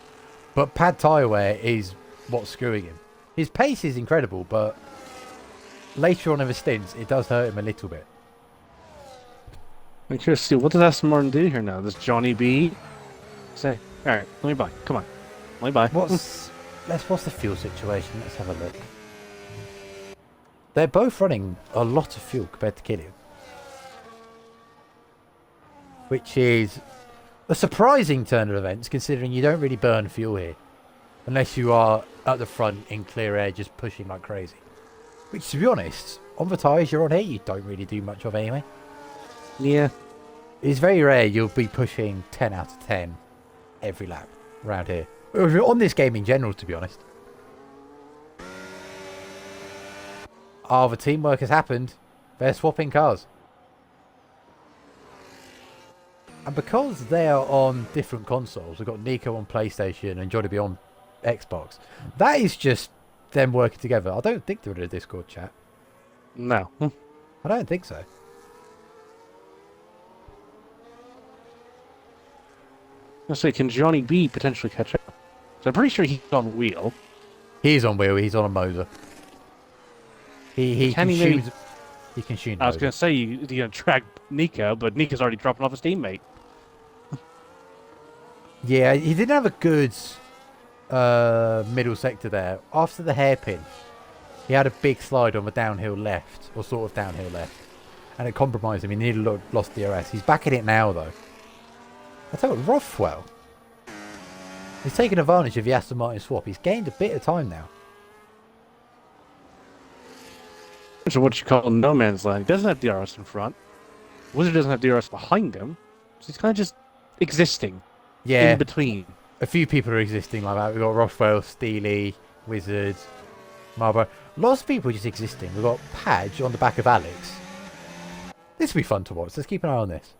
but pad tyre wear is what's screwing him. His pace is incredible, but later on in the stints, it does hurt him a little bit. I'm curious to see, what does Aston Martin do here now? Does Johnny B say, alright, let me buy. Come on. Let me buy. What's the fuel situation? Let's have a look. They're both running a lot of fuel compared to Killian. Which is a surprising turn of events, considering you don't really burn fuel here. Unless you are at the front in clear air just pushing like crazy. Which, to be honest, on the tyres you're on here, you don't really do much of anyway. Yeah. It's very rare you'll be pushing 10 out of 10 every lap around here. On this game in general, to be honest. Oh, the teamwork has happened. They're swapping cars. And because they are on different consoles, we've got Nico on PlayStation and Johnny B on Xbox. That is just them working together. I don't think they're in a Discord chat. No. I don't think so. Let's say, can Johnny B potentially catch up? So I'm pretty sure he's on wheel. He's on wheel. He's on a motor. He Can he maybe- consumes. He consumes. I was going to say you're going to track Nico, but Nico's already dropping off his teammate. Yeah, he didn't have a good middle sector there. After the hairpin, he had a big slide on the downhill left, or sort of downhill left, and it compromised him. He nearly lost DRS. He's back in it now, though. I tell you what, Rothwell, he's taken advantage of the Aston Martin swap. He's gained a bit of time now. So what you call no man's land. He doesn't have DRS in front. Wizard doesn't have DRS behind him. So he's kind of just existing. Yeah. In between. A few people are existing like that. We've got Rothwell, Steely, Wizard, Marlborough. Lots of people just existing. We've got Padge on the back of Alex. This will be fun to watch. Let's keep an eye on this.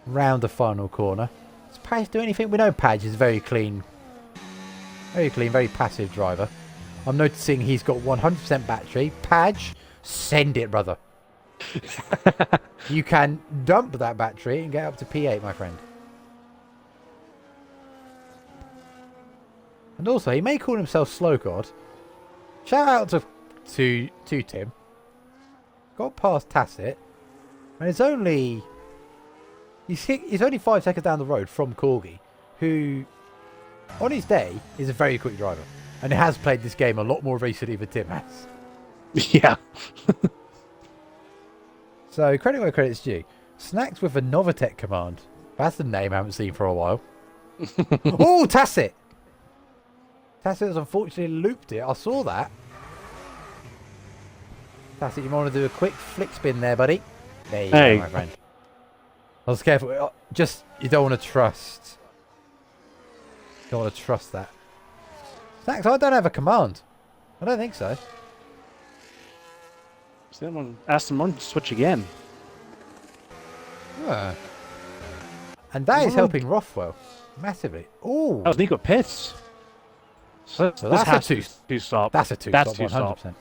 Round the final corner. Does Padge do anything? We know Padge is very clean, very passive driver. I'm noticing he's got 100% battery. Padge, send it, brother. You can dump that battery and get up to P8, my friend. And also, he may call himself Slow God. Shout out to Tim. Got past Tacit, and it's only he's only 5 seconds down the road from Corgi, who on his day is a very quick driver, and has played this game a lot more recently than Tim has. Yeah. So, credit where credit's due. Snacks with a Novatech command. That's the name I haven't seen for a while. Oh, Tacit! Tacit has unfortunately looped it. I saw that. Tacit, you might want to do a quick flick spin there, buddy. There you go, my friend. I was careful. Just, you don't want to trust. You don't want to trust that. Snacks, I don't have a command. I don't think so. Someone asked him to switch again. And that is helping Rothwell massively. Oh, that was Nico Pitts. So that's a two stop. That's a two That's stop, 100%.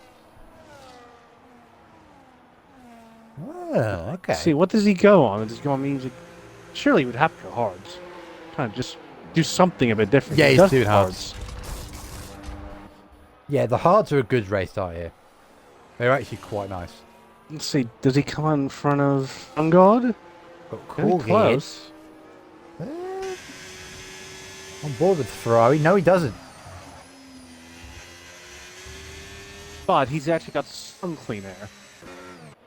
Oh, okay. See, what does he go on? Does he go on music? Surely he would have to go hards. Kind of just do something a bit different. Yeah, He he's does doing hards. Yeah, the hards are a good race start here. They're actually quite nice. Let's see, does he come on in front of Ungod? Got cool close. On board with Ferrari? No, he doesn't. But he's actually got some clean air.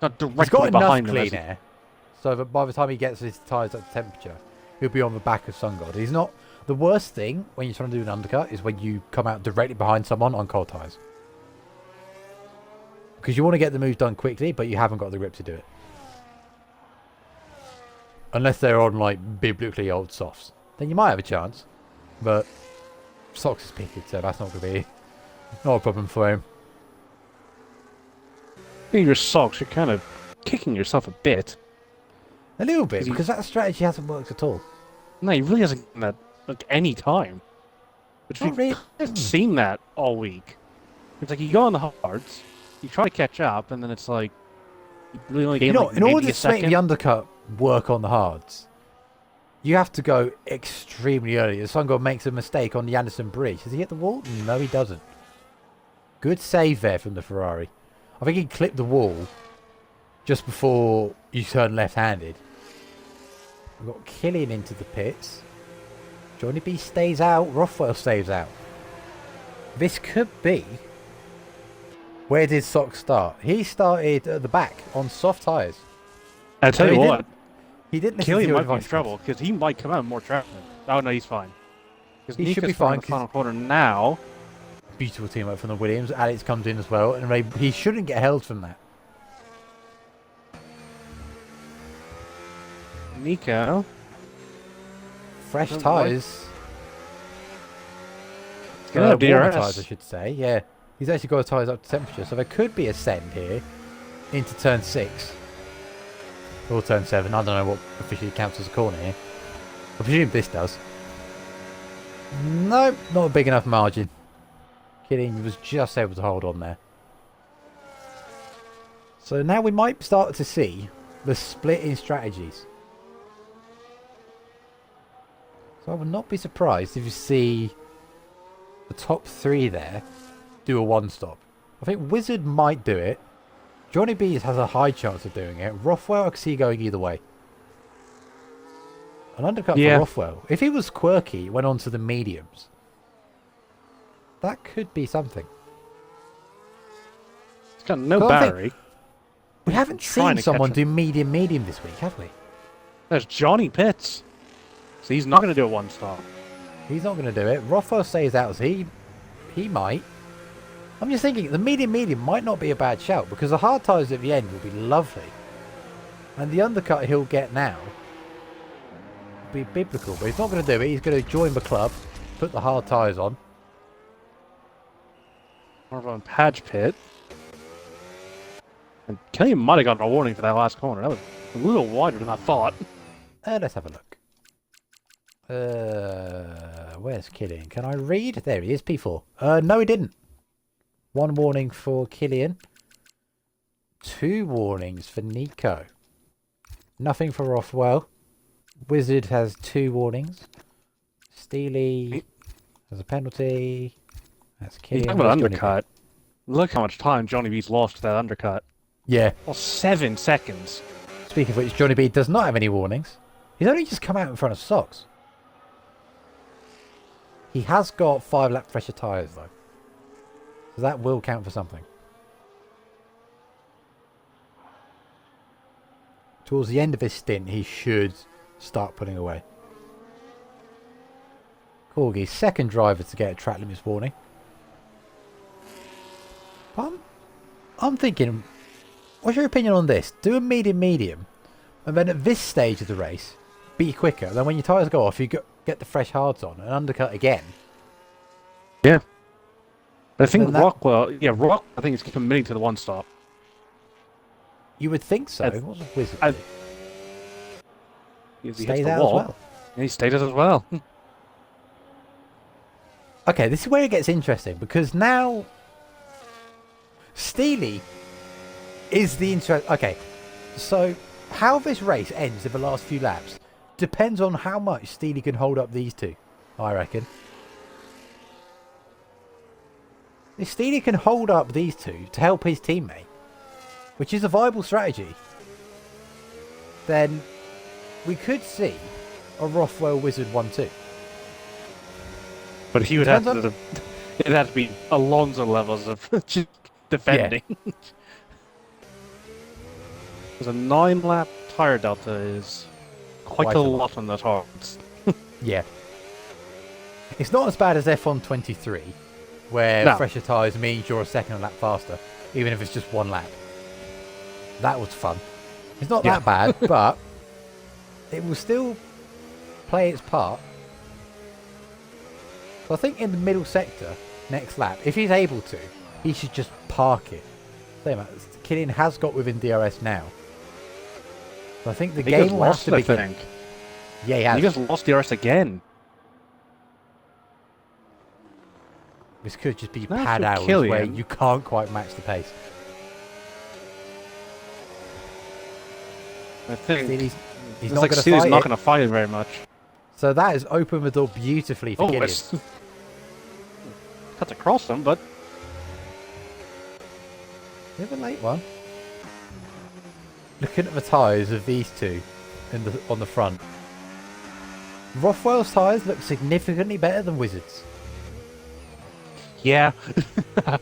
Not directly He's got enough behind him. clean air, so that by the time he gets his tyres up to temperature, he'll be on the back of Sun God. He's not. The worst thing when you're trying to do an undercut is when you come out directly behind someone on cold tyres. Because you want to get the move done quickly, but you haven't got the grip to do it. Unless they're on, like, biblically old softs. Then you might have a chance. But socks is pitted, so that's not going to be not a problem for him. In your socks, you're kind of kicking yourself a bit. A little bit, because that strategy hasn't worked at all. No, he really hasn't done that like any time. But Not really. I've seen that all week. It's like you go on the hards, you try to catch up, and then it's like you really only gain like in order maybe a to make second. the undercut work on the hards, you have to go extremely early. The Sun God makes a mistake on the Anderson Bridge. Does he hit the wall? No, he doesn't. Good save there from the Ferrari. I think he clipped the wall just before you turn left-handed. We've got Killian into the pits. Johnny B stays out. Rothwell stays out. This could be... Where did Sock start? He started at the back on soft tyres. I tell you what, He didn't listen to Killian your might be in advice. trouble because he might come out more trapped. Oh no, he's fine. He should be fine, in the final quarter now. Beautiful teamwork from the Williams. Alex comes in as well, and he shouldn't get held from that. Nico. Fresh Oh, tyres. Gonna have Warmer DRS. tyres, I should say. Yeah, he's actually got his tyres up to temperature, so there could be a send here into turn 6 or turn 7. I don't know what officially counts as a corner here. I presume this does. Nope, not a big enough margin. Killian was just able to hold on there. So now we might start to see the split in strategies. So I would not be surprised if you see the top 3 there do a 1-stop. I think Wizard might do it. Johnny B has a high chance of doing it. Rothwell I can see going either way. An undercut for Rothwell. If he was quirky, went on to the mediums. That could be something. He's got no battery. We haven't seen someone do medium this week, have we? There's Johnny Pitts. So he's not going to do a 1-stop. He's not going to do it. Rothwell stays out as he might. I'm just thinking the medium might not be a bad shout because the hard tires at the end will be lovely. And the undercut he'll get now will be biblical. But he's not going to do it. He's going to join the club, put the hard tires on. More on Padge pit. And Killian might have gotten a warning for that last corner. That was a little wider than I thought. Let's have a look. Where's Killian? Can I read? There he is, P4. No, he didn't. 1 warning for Killian. 2 warnings for Nico. Nothing for Rothwell. Wizard has 2 warnings. Steely has a penalty. That's Killian. He's an undercut. Look how much time Johnny B's lost to that undercut. Yeah. Well, 7 seconds. Speaking of which, Johnny B does not have any warnings. He's only just come out in front of Sox. He has got 5-lap pressure tyres though. So that will count for something. Towards the end of his stint, he should start putting away. Corgi, second driver to get a track limits warning. I'm thinking, what's your opinion on this? Do a medium, and then at this stage of the race, be quicker. Then when your tyres go off, you get the fresh hards on and undercut again. Yeah. I think Rockwell, I think he's committing to the 1-stop. You would think so. What's a Wizard? He stays out as well. Yeah, he stayed out as well. Okay, this is where it gets interesting because now Steely is the interest. Okay, so how this race ends in the last few laps depends on how much Steely can hold up these two, I reckon. If Steely can hold up these two to help his teammate, which is a viable strategy, then we could see a Rothwell Wizard 1-2. But he would have to... It'd have to be Alonso levels of defending. Yeah. Because a 9-lap tire delta is quite a lot on the targets. Yeah. It's not as bad as F1 23, where fresher tyres means you're a second lap faster, even if it's just 1 lap. That was fun. It's not that bad, but it will still play its part. So I think in the middle sector, next lap, if he's able to, he should just park it. Killian has got within DRS now. So I think the game will have to begin. Yeah, he has. He just lost DRS again. This could just be pad hours where you can't quite match the pace. I think he's not going to fight it very much. So that has opened the door beautifully for Killian. Cut across them, but bit of a late one. Looking at the tyres of these two on the front. Rothwell's tyres look significantly better than Wizard's. Yeah.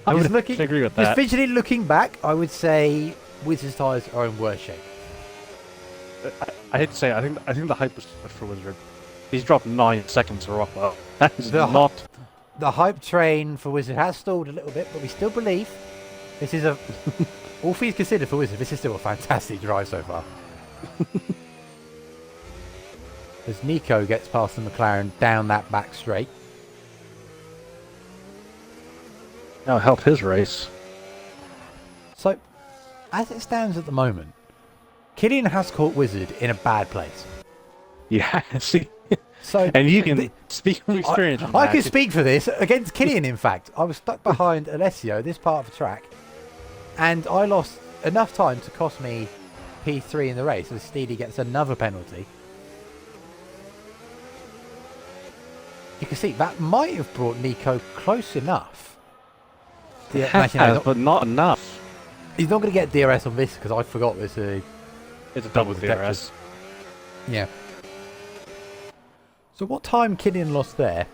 I would agree with that. Just visually looking back, I would say Wizard's tyres are in worse shape. I hate to say it, I think the hype was too much for Wizard. He's dropped 9 seconds to Rockwell. That is not... The hype train for Wizard has stalled a little bit, but we still believe this is a... all things considered for Wizard, this is still a fantastic drive so far. As Nico gets past the McLaren down that back straight. That'll help his race. So, as it stands at the moment, Killian has caught Wizard in a bad place. Yeah, see? So, and you can speak from experience. I can speak for this against Killian, in fact. I was stuck behind Alessio, this part of the track, and I lost enough time to cost me P3 in the race as Steely gets another penalty. You can see that might have brought Nico close enough. It has, but not enough. He's not going to get DRS on this because I forgot this. It's a double DRS. Yeah. So what time Killian lost there,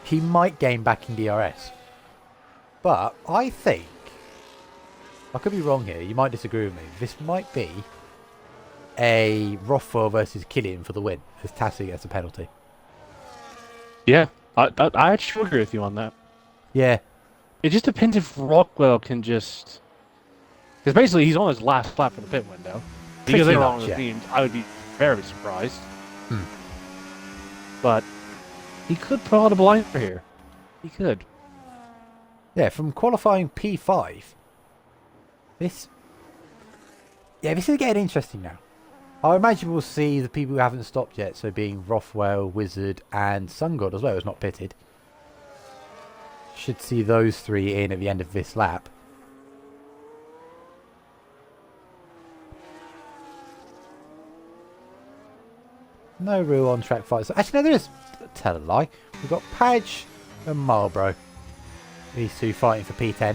he might gain back in DRS. But I think, I could be wrong here, you might disagree with me, this might be a Rothwell versus Killian for the win, as Tassi gets a penalty. Yeah, I actually agree with you on that. Yeah. It just depends if Rockwell can just... Because basically he's on his last lap for the pit window. Because they're on the teams, I would be very surprised. But he could pull out a blinder here. He could. Yeah, from qualifying P5, this is getting interesting now. I imagine we'll see the people who haven't stopped yet, so being Rothwell, Wizard, and SunGod as well, who's not pitted. Should see those three in at the end of this lap. No real on-track fights. Actually, no, there is. Tell a lie. We've got Padge and Marlboro. These two fighting for P10.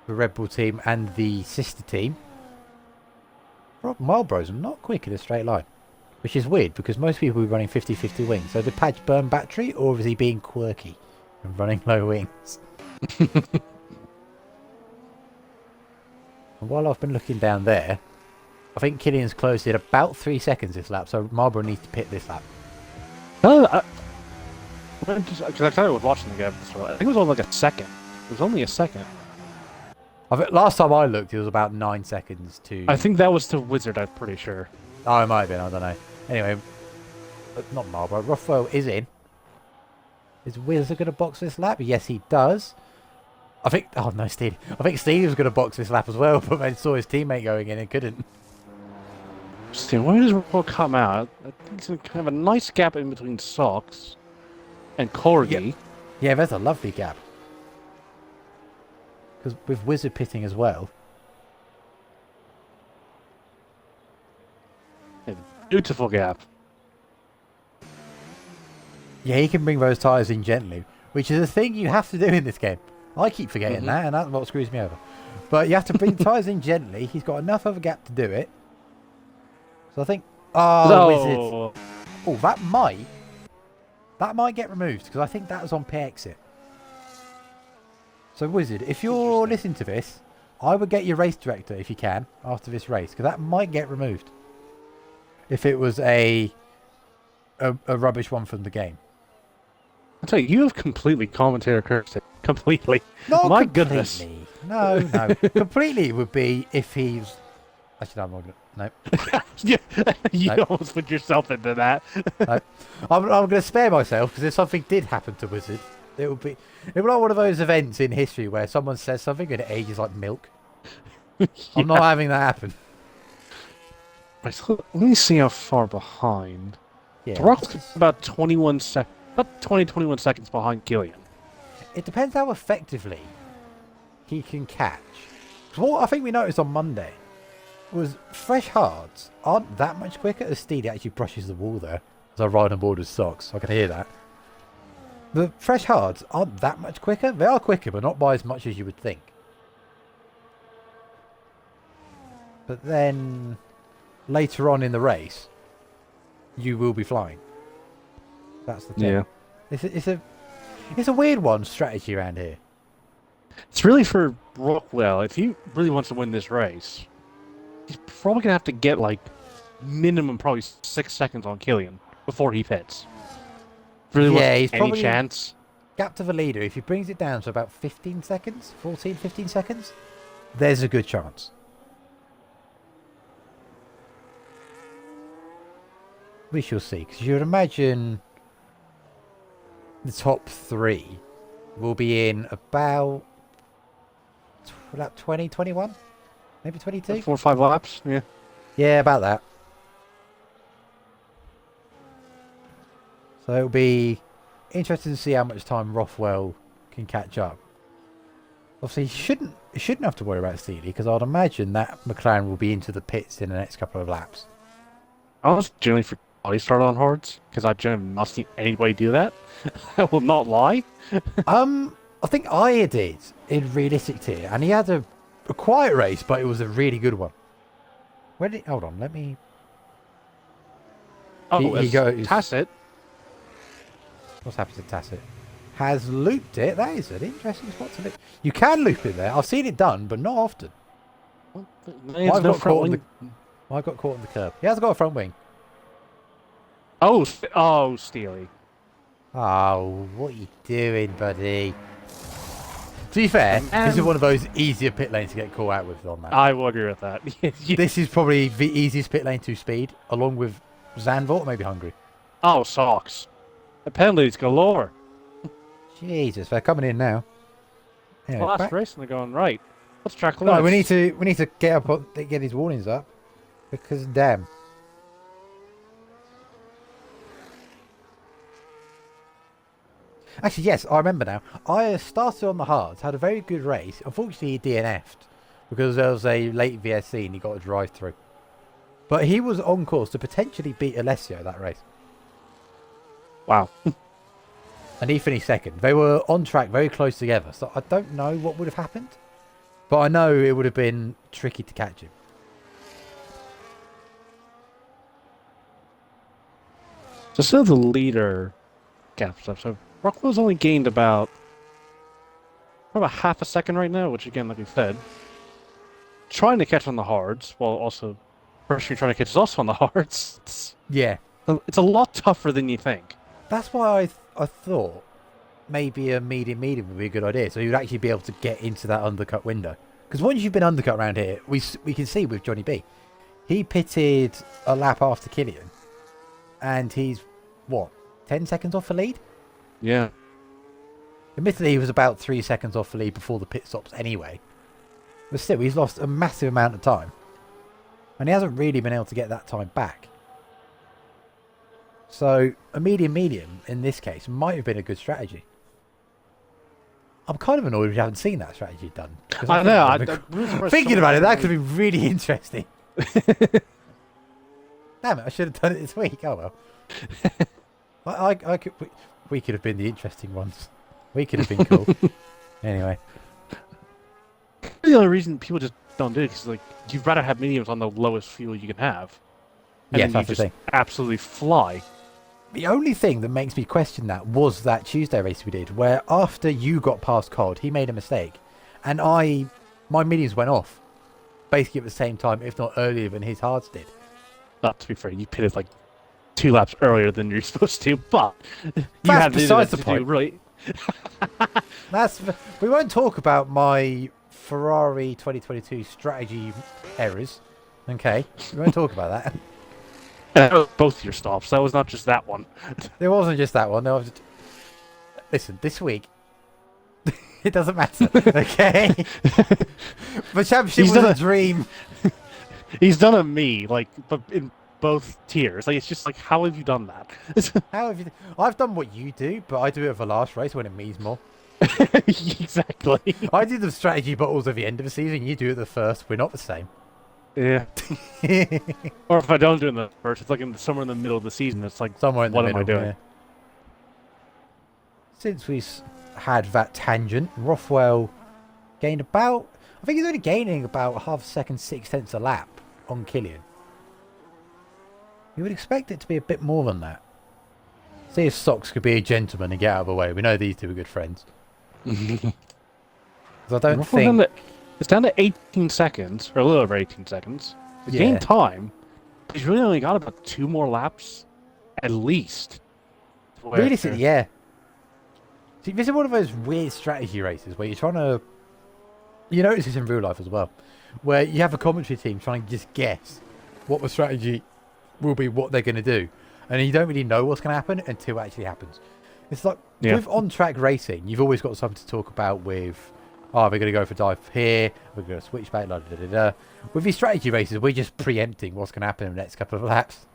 The Red Bull team and the sister team. Rob Marlboro's not quick in a straight line. Which is weird because most people will be running 50-50 wings. So did Padge burn battery or is he being quirky and running low wings? And while I've been looking down there, I think Killian's closed in about 3 seconds this lap, so Marlboro needs to pit this lap. No, because I thought I was watching the game, so I think it was only like a second. It was only a second. Last time I looked, it was about 9 seconds to... I think that was to Wizard, I'm pretty sure. Oh, it might have been, I don't know. Anyway, not Marlboro. Rothwell is in. Is Wizard going to box this lap? Yes, he does. I think... Oh, no, Steely. I think Steely was going to box this lap as well, but then saw his teammate going in and couldn't. Where does Rothwell come out? I think it's going to have a nice gap in between Socks and Corgi. Yeah, there's a lovely gap. Because with Wizard pitting as well. Beautiful gap. Yeah, he can bring those tyres in gently, which is a thing you have to do in this game. I keep forgetting that, and that's what screws me over. But you have to bring tyres in gently. He's got enough of a gap to do it. So I think... Oh, Wizard. Oh, that might get removed, because I think that was on pit exit. So, Wizard, if you're listening to this, I would get your race director, if you can, after this race, because that might get removed. If it was a rubbish one from the game. I'll tell you, you have completely commentator cursed it. Completely. Not My completely. Goodness. No. Completely would be if he's... Actually, no, I'm not going to... No. Yeah, you No. almost put yourself into that. No. I'm going to spare myself, because if something did happen to Wizard, it would be like one of those events in history where someone says something and it ages like milk. I'm not having that happen. Right, so let me see how far behind. Yeah, Rock's about 21 seconds behind Killian. it depends how effectively he can catch. 'Cause what I think we noticed on Monday was fresh hards aren't that much quicker as Steely actually brushes the wall there as I ride on board with Socks. I can hear that. The fresh hards aren't that much quicker. They are quicker, but not by as much as you would think. But then later on in the race, you will be flying. That's the thing. Yeah. It's a weird one strategy around here. It's really for Rockwell. If he really wants to win this race, he's probably going to have to get like minimum probably 6 seconds on Killian before he pits. Really Yeah, he's any probably chance. Gap to the leader. If he brings it down to about 15 seconds, 14, 15 seconds, there's a good chance. We shall see, because you would imagine the top three will be in about 20, 21? Maybe 22? 4 or 5 laps, yeah. Yeah, about that. So it'll be interesting to see how much time Rothwell can catch up. Obviously, he shouldn't have to worry about Steely, because I'd imagine that McLaren will be into the pits in the next couple of laps. I was generally body started on hards, because I've generally not seen anybody do that. I will not lie. I think Aya did in realistic tier, and he had a quiet race, but it was a really good one. Where did? Hold on, let me. Oh, he goes. Tacit. What's happened to Tacit? Has looped it. That is an interesting spot to loop. You can loop it there. I've seen it done, but not often. I've got caught on the curb. He has got a front wing. Oh, Steely. Oh, what are you doing, buddy? To be fair, this is one of those easier pit lanes to get caught out with on that. I will agree with that. This is probably the easiest pit lane to speed, along with Zandvoort, maybe Hungary. Oh, socks. The penalties galore. Jesus, they're coming in now. Anyway, Last race and they're going right. Let's track the no, we need to get his warnings up, because damn. Actually, yes, I remember now. I started on the hards, had a very good race. Unfortunately, he DNF'd because there was a late VSC and he got a drive through. But he was on course to potentially beat Alessio that race. Wow. And he finished second. They were on track very close together. So I don't know what would have happened. But I know it would have been tricky to catch him. So still the leader gap stuff. So Rockwell's only gained about half a second right now, which again, like we said, trying to catch on the hards while also personally trying to catch us also on the hards. It's a lot tougher than you think. That's why I thought maybe a medium would be a good idea. So you'd actually be able to get into that undercut window. Because once you've been undercut around here, we can see with Johnny B. He pitted a lap after Killian. And he's, what, 10 seconds off the lead? Yeah. Admittedly, he was about 3 seconds off the lead before the pit stops anyway. But still, he's lost a massive amount of time. And he hasn't really been able to get that time back. So, a medium in this case might have been a good strategy. I'm kind of annoyed we haven't seen that strategy done. I know. Thinking about it, that could be really interesting. Damn it, I should have done it this week. Oh well. We could have been the interesting ones. We could have been cool. Anyway. The only reason people just don't do it is like you'd rather have mediums on the lowest fuel you can have. And yes, then that's you the thing. Absolutely fly. The only thing that makes me question that was that Tuesday race we did, where after you got past Cod, he made a mistake, and my mediums went off, basically at the same time, if not earlier than his hards did. Not to be fair, you pitted like 2 laps earlier than you're supposed to, but you had besides the to point. do really. We won't talk about my Ferrari 2022 strategy errors. Okay, we won't talk about that. That was both your stops. That was not just that one. There wasn't just that one. There was listen, this week, it doesn't matter, okay? The championship was a dream. He's done a me, like, but in both tiers. Like, it's just like, how have you done that? How have you? I've done what you do, but I do it for the last race when it means more. Exactly. I do the strategy battles at the end of the season. You do it the first. We're not the same. Yeah. Or if I don't do it in the first, it's like somewhere in the middle of the season. It's like, Somewhere in the what middle, am I doing? yeah. Since we had that tangent, Rothwell gained about... I think he's only gaining about half a second, 6/10 a lap on Killian. You would expect it to be a bit more than that. See if Socks could be a gentleman and get out of the way. We know these two are good friends. Because I don't think... It's down to 18 seconds, or a little over 18 seconds. He's gained time. He's really only got about 2 more laps, at least. Realistically, yeah. See, this is one of those weird strategy races where you're trying to... You notice this in real life as well. Where you have a commentary team trying to just guess what the strategy will be, what they're going to do. And you don't really know what's going to happen until it actually happens. It's like, with on-track racing, you've always got something to talk about with... Oh, we're going to go for dive here. We're going to switch back. With these strategy races, we're just preempting what's going to happen in the next couple of laps.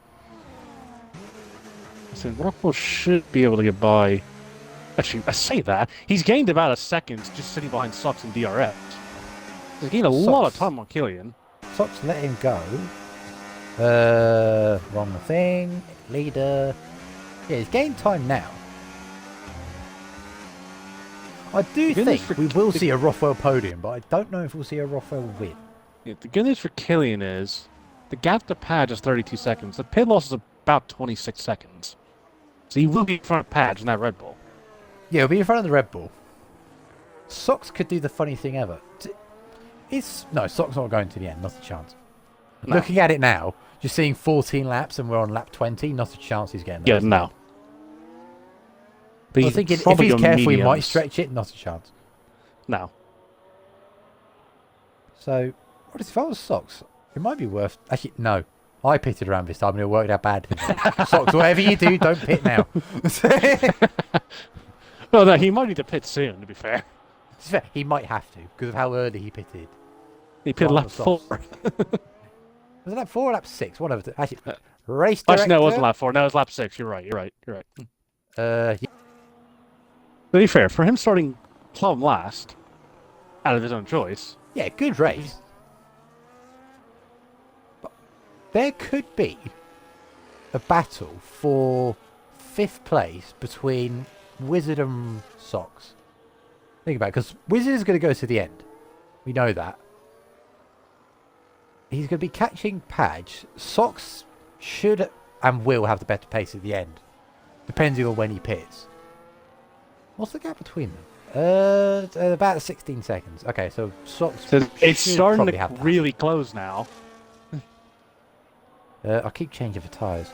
So Rockwell should be able to get by. Actually, I say that. He's gained about a second just sitting behind Socks and DRS. He's gained a lot of time on Killian. Socks let him go. Wrong thing. leader. Yeah, he's gained time now. I do think we will see a Rothwell podium, but I don't know if we'll see a Rothwell win. Yeah, the good news for Killian is the gap to Padge is 32 seconds. The pit loss is about 26 seconds. So he will be in front of Padge in that Red Bull. Yeah, he'll be in front of the Red Bull. Sox could do the funny thing ever. No, Sox not going to the end. Not a chance. No. Looking at it now, just seeing 14 laps and we're on lap 20, not a chance he's getting there. Yeah, no. I think if he's careful, he might stretch it. Not a chance. No. So, what if I was Sox? It might be worth... Actually, no. I pitted around this time and it worked out bad. Sox, whatever you do, don't pit now. Well, no, he might need to pit soon, to be fair. He might have to, because of how early he pitted. He pitted lap 4. Was it lap 4 or lap 6? One of the... Actually, race director... Actually, no, it wasn't lap 4. No, it was lap 6. You're right. Yeah. To be fair, for him starting plumb last, out of his own choice... Yeah, good race. But there could be a battle for 5th place between Wizard and Sox. Think about it, because Wizard is going to go to the end. We know that. He's going to be catching Padge. Sox should and will have the better pace at the end, depending on when he pits. What's the gap between them? About 16 seconds. Okay, so Sox. So it's starting to really close now. I keep changing the tyres.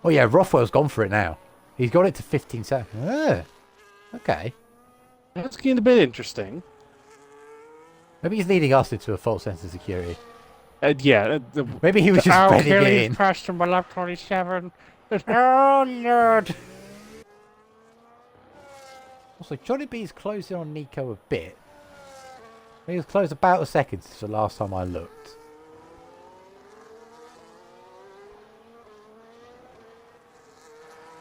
Oh yeah, Rothwell's gone for it now. He's got it to 15 seconds. Okay. That's getting a bit interesting. Maybe he's leading us into a false sense of security. Yeah. Maybe he was just bending it in. Crashed on my lap 27. Oh Lord. Also, Johnny B's closing on Nico a bit. He was close about a second since the last time I looked.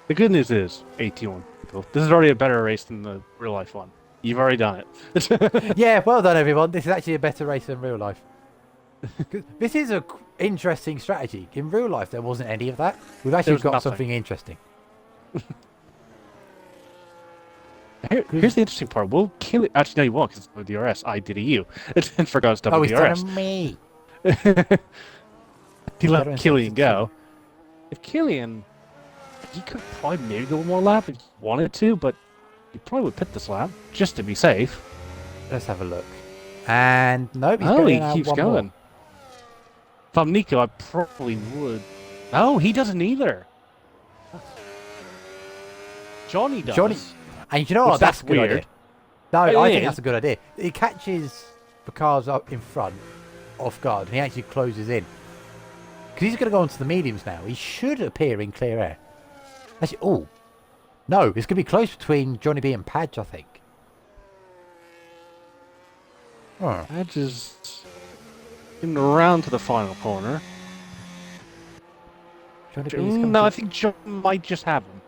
The good news is, 81 people. This is already a better race than the real life one. You've already done it. Yeah, well done everyone. This is actually a better race than real life. This is an interesting strategy. In real life, there wasn't any of that. We've actually got something interesting. Here's the interesting part. We'll kill it. Actually, no, you won't, because it's WDRS. I did a U. And forgot it's WDRS. Oh, he's telling me. He let Killian go. If Killian... He could probably maybe go one more lap if he wanted to, but he probably would pit this lap, just to be safe. Let's have a look. And nope, he keeps going. More. If I'm Nico, I probably would. No, he doesn't either. Johnny does. Johnny, and you know what? That's a good idea. No, I think that's a good idea. He catches the cars up in front off guard, and he actually closes in. Because he's going to go onto the mediums now. He should appear in clear air. Actually, oh. No, it's going to be close between Johnny B and Padge, I think. Oh. Padge is in around to the final corner. No, I think John might just have him.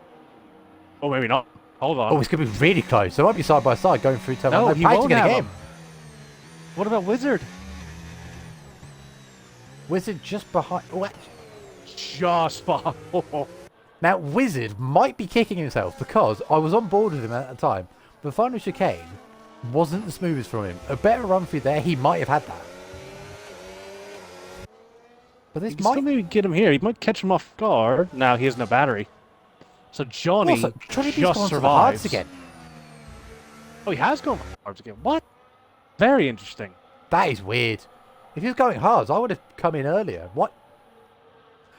Oh, maybe not. Hold on. Oh, it's going to be really close. They might be side by side going through turn one. No, he won't have him. What about Wizard? Wizard just behind... Oh, just behind... Now, Wizard might be kicking himself because I was on board with him at the time. The final chicane wasn't the smoothest from him. A better run through there, he might have had that. But this might... still maybe get him here. He might catch him off guard. Now he has no battery. So Johnny just survives. Again. Oh, he has gone for hards again. What? Very interesting. That is weird. If he was going hards, I would have come in earlier. What?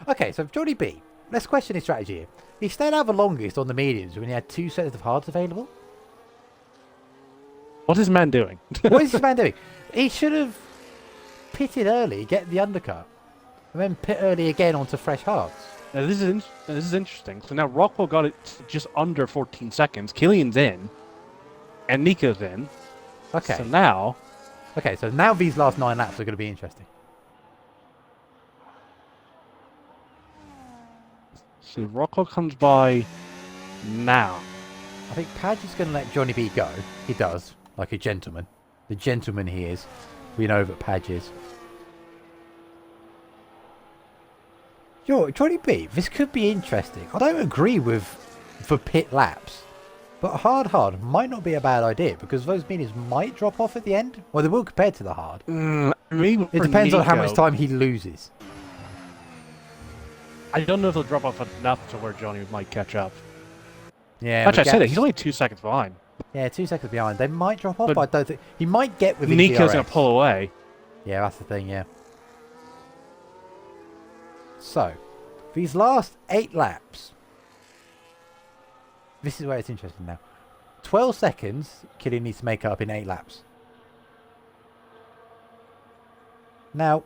Okay, so Johnny B... Let's question his strategy here. He stayed out the longest on the mediums when he had 2 sets of hards available. What is this man doing? What is this man doing? He should have pitted early, get the undercut, and then pit early again onto fresh hards. Now this is interesting. So now Rockwell got it just under 14 seconds. Killian's in, and Nico's in. Okay. So now... Okay, so now these last 9 laps are going to be interesting. So Rockwell comes by now. I think Padge is going to let Johnny B go. He does, like a gentleman. The gentleman he is. We know that Padge is. Johnny B, this could be interesting. I don't agree with the pit laps, but hard might not be a bad idea because those meters might drop off at the end. Well, they will compared to the hard. Maybe It depends on how much time he loses. I don't know if they'll drop off enough to where Johnny might catch up. Yeah, Actually, I said it. He's only 2 seconds behind. Yeah, 2 secones behind. They might drop off, but I don't think he might get within Nico's DRS. going to pull away. Yeah, that's the thing. Yeah. So, these last 8 laps. This is where it's interesting now. 12 seconds, Killian needs to make up in 8 laps. Now,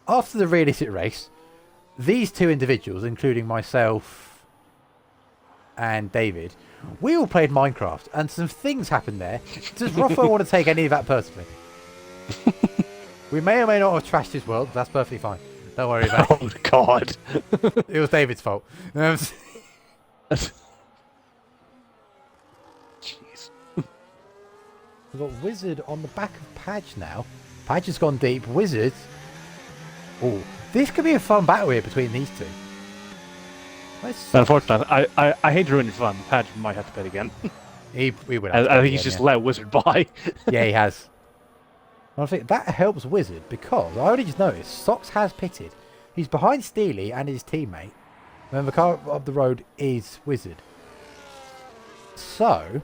after the realistic race, these two individuals, including myself and David, we all played Minecraft, and some things happened there. Does Rocco want to take any of that personally? We may or may not have trashed his world, but that's perfectly fine. Don't worry about it. Oh, God. It was David's fault. Jeez. We've got Wizard on the back of Padge now. Padge has gone deep. Wizard. Oh, this could be a fun battle here between these two. Unfortunately, I hate ruining fun. Padge might have to bet again. He would have to I bet think he's again, just yeah. let Wizard by. Yeah, he has. I think that helps Wizard because I already just noticed Socks has pitted. He's behind Steely and his teammate. And the car up the road is Wizard. So,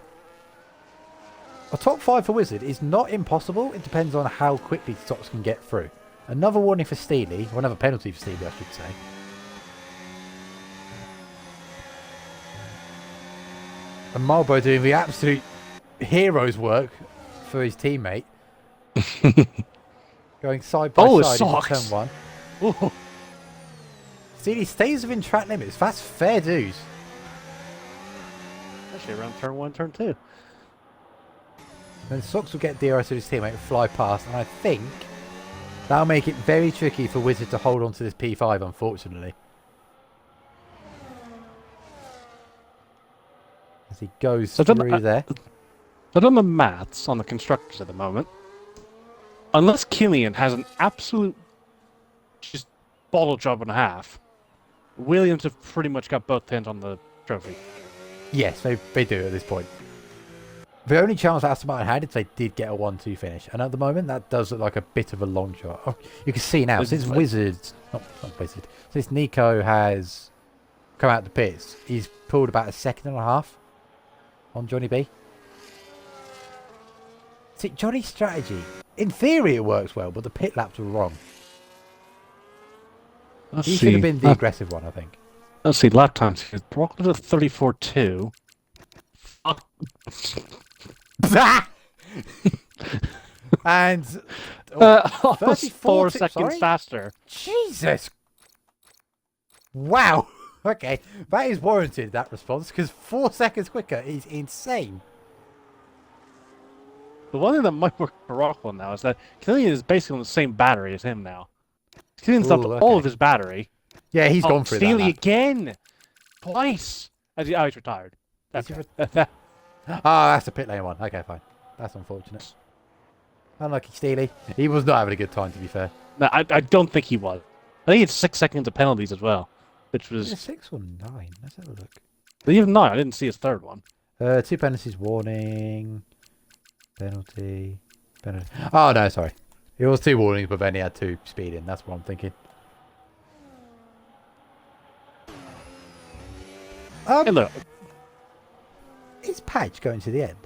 a top 5 for Wizard is not impossible. It depends on how quickly Socks can get through. Another warning for Steely, or another penalty for Steely, I should say. And Marlborough doing the absolute hero's work for his teammate. Going side by side into turn 1. Ooh. Steely stays within track limits. That's fair dues. Actually, around turn 1, turn 2. And Socks will get DRS with his teammate and fly past. And I think that'll make it very tricky for Wizard to hold on to this P5, unfortunately. As he goes through there. I've done the maths on the constructors at the moment. Unless Killian has an absolute just bottle job and a half, Williams have pretty much got both hands on the trophy. Yes, they do at this point. The only chance Aston Martin had is they did get a 1-2 finish. And at the moment, that does look like a bit of a long shot. Oh, you can see now, since Wizards... Not Wizard. Since Nico has come out the pits, he's pulled about 1.5 seconds on Johnny B. See, Johnny's strategy, in theory it works well, but the pit laps were wrong. He should have been the aggressive one, I think. Let's see, lap times here. Brock was at 34.2. And 4 seconds sorry? faster. Jesus! Wow! Okay, that is warranted, that response, because 4 seconds quicker is insane. The one thing that might work for Rockwell now is that Killian is basically on the same battery as him now. Killian stopped all of his battery. Yeah, he's gone through Steely that. again! Twice! He's retired. That's that's a pit lane one. Okay, fine. That's unfortunate. Unlucky Steely. He was not having a good time, to be fair. No, I don't think he was. I think it's 6 seconds of penalties as well, which was... Is it 6 or 9? Let's have a look. Even 9, I didn't see his third one. 2 penalties, warning, penalty. Oh, no, sorry. It was 2 warnings, but then he had 2 speeding. That's what I'm thinking. Hey, look. Is Padge going to the end?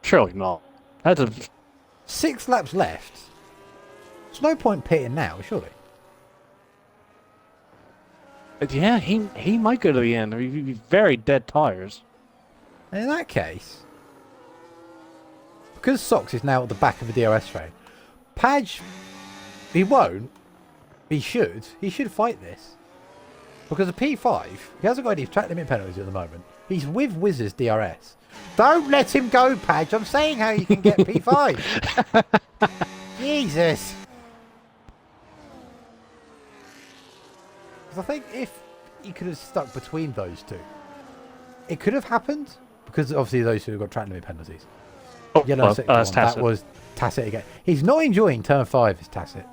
Surely not. That's a... 6 laps left. There's no point pitting now, surely. Yeah, he might go to the end. He'd be very dead tires. And in that case, because Socks is now at the back of the DRS train, Padge, he won't. He should fight this. Because the P5, he hasn't got any track limit penalties at the moment. He's with Wizard's DRS. Don't let him go, Padge. I'm saying how you can get P5. Jesus. Because I think if he could have stuck between those two, it could have happened. Because obviously those two have got track limit penalties. Oh, Yellow sector one, Tacit. that was Tacit again. He's not enjoying turn 5 as Tacit.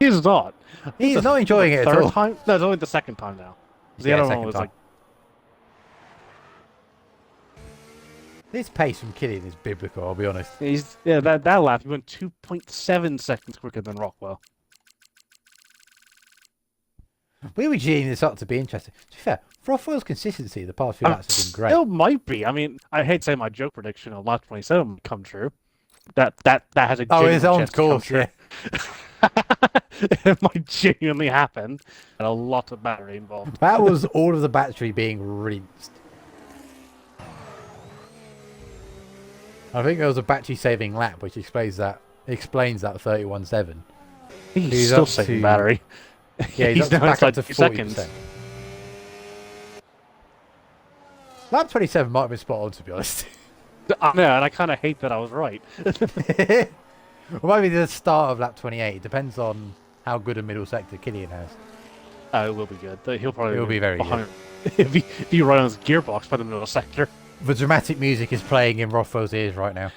He's not. He's not enjoying it at Third all. time? No, it's only the second time now. The Yeah, other second one was time. like, This pace from Killian is biblical, I'll be honest. that lap, he went 2.7 seconds quicker than Rockwell. We were geeing this up to be interesting. To be fair, Rothwell's consistency the past few laps has been great. Still might be. I mean, I hate to say my joke prediction of lap 27 might come true. That has a Oh, genuine his own chance to come course, true. yeah. It might genuinely happen, and a lot of battery involved. That was all of the battery being rinsed. I think there was a battery saving lap, which explains that 31.7. He's still saving battery. Yeah, he's now back up inside to 2 40%. seconds. Lap 27 might have been spot on, to be honest. I know, and I kind of hate that I was right. Well, maybe the start of lap 28. It depends on how good a middle sector Killian has. It will be good. He'll probably It will be very behind. If he runs gearbox by the middle sector. The dramatic music is playing in Rothwell's ears right now.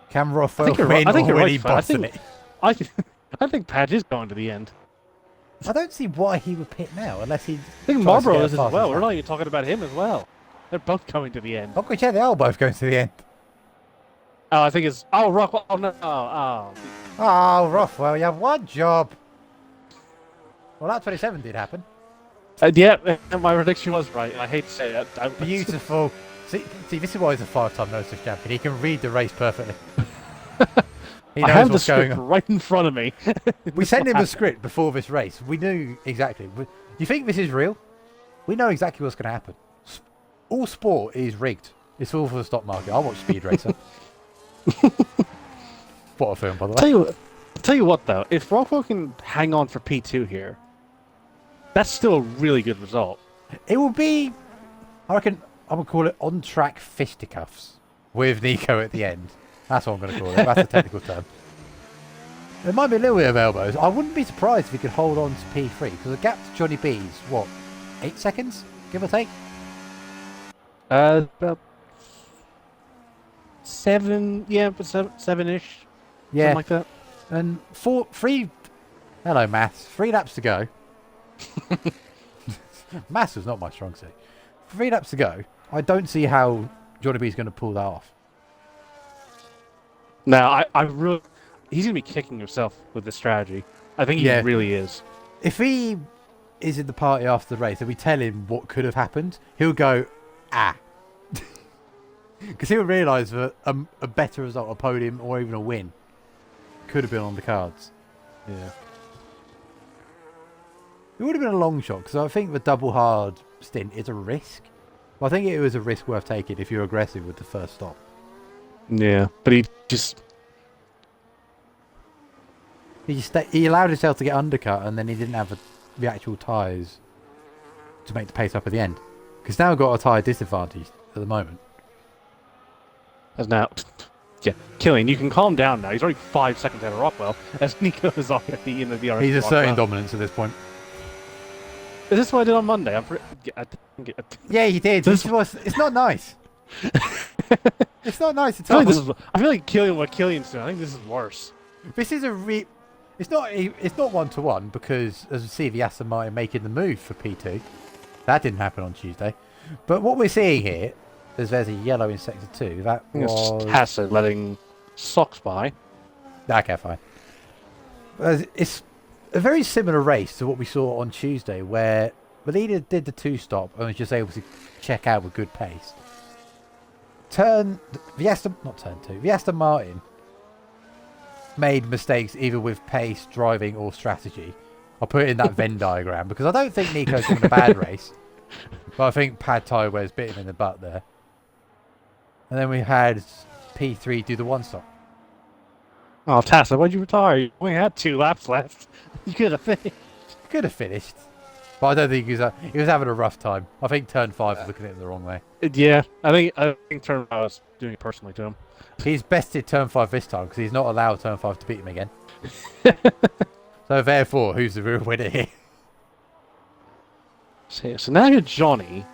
Can Rothwell win, I think or you're will right, he Fred. boss in it? I think Padge is going to the end. I don't see why he would pit now, unless he. I think tries to Marlboro get is as fast well. as We're that. not even talking about him as well. They're both coming to the end. Oh, yeah, they are both going to the end. Oh, I think it's... Oh, Rockwell. Oh, no. Oh. Oh, Rothwell, you have one job. Well, lap 27 did happen. Yeah, my prediction was right. I hate to say it. Beautiful. See, this is why he's a 5-time Notice champion. He can read the race perfectly. He I knows have the what's going script on. right in front of me. We sent him a script before this race. We knew exactly. You think this is real? We know exactly what's going to happen. All sport is rigged. It's all for the stock market. I watch Speed Racer. What a film, by the way. Tell you what, though. If Rockwell can hang on for P2 here, that's still a really good result. It will be, I reckon, I'm going to call it on-track fisticuffs with Nico at the end. That's what I'm going to call it. That's a technical term. There might be a little bit of elbows. I wouldn't be surprised if he could hold on to P3, because the gap to Johnny B is, what, 8 seconds, give or take? About 7, yeah, but 7-ish. Yeah. Something like that. And hello, maths. 3 laps to go. Maths was not my strong suit. 3 laps to go. I don't see how Johnny B is going to pull that off. No, I really... He's going to be kicking himself with this strategy. I think he really is. If he is in the party after the race and we tell him what could have happened, he'll go, because he'll realise that a better result, a podium or even a win, could have been on the cards. Yeah. It would have been a long shot, because I think the double hard stint is a risk. Well, I think it was a risk worth taking if you're aggressive with the first stop. Yeah, but he just... He allowed himself to get undercut, and then he didn't have the actual tyres to make the pace up at the end. Because now we've got a tyre disadvantage at the moment. As now... Yeah, Killian, you can calm down now. He's already 5 seconds ahead of Rockwell, as Nico is already in the DRS. He's asserting dominance at this point. Is this what I did on Monday? Yeah, you did. It's not nice. It's not nice at all. I feel like Killian, what Killian's doing, I think this is worse. This is It's not 1-to-1 because, as we see, the Aston Martin making the move for P2. That didn't happen on Tuesday. But what we're seeing here is there's a yellow in Sector 2. That was... Hassel letting Sox by. Okay, fine. It's a very similar race to what we saw on Tuesday, where the leader did the 2-stop and was just able to check out with good pace. The Aston Martin made mistakes either with pace, driving, or strategy. I'll put it in that Venn diagram because I don't think Nico's having a bad race, but I think Pad Tywear's bit him in the butt there. And then we had P3 do the 1-stop. Oh, Tassa, why'd you retire? You only had 2 laps left. You could have finished. Could have finished, but I don't think he was having a rough time. I think Turn 5 was looking at it the wrong way. Yeah, I think Turn 5 was doing it personally to him. He's bested Turn 5 this time because he's not allowed Turn 5 to beat him again. So therefore, who's the real winner here? So now you're Johnny,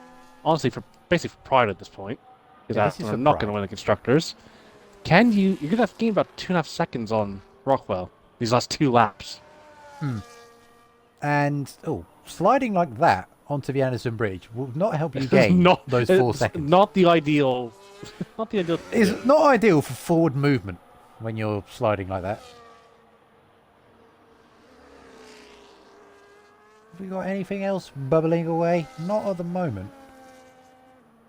honestly, basically for pride at this point, because I'm not going to win the constructors. You're going to have to gain about 2.5 seconds on Rockwell. these last 2 laps. And sliding like that onto the Anderson Bridge will not help you gain those 4 seconds. Not the ideal. Not the ideal. It's not ideal for forward movement when you're sliding like that. Have we got anything else bubbling away? Not at the moment.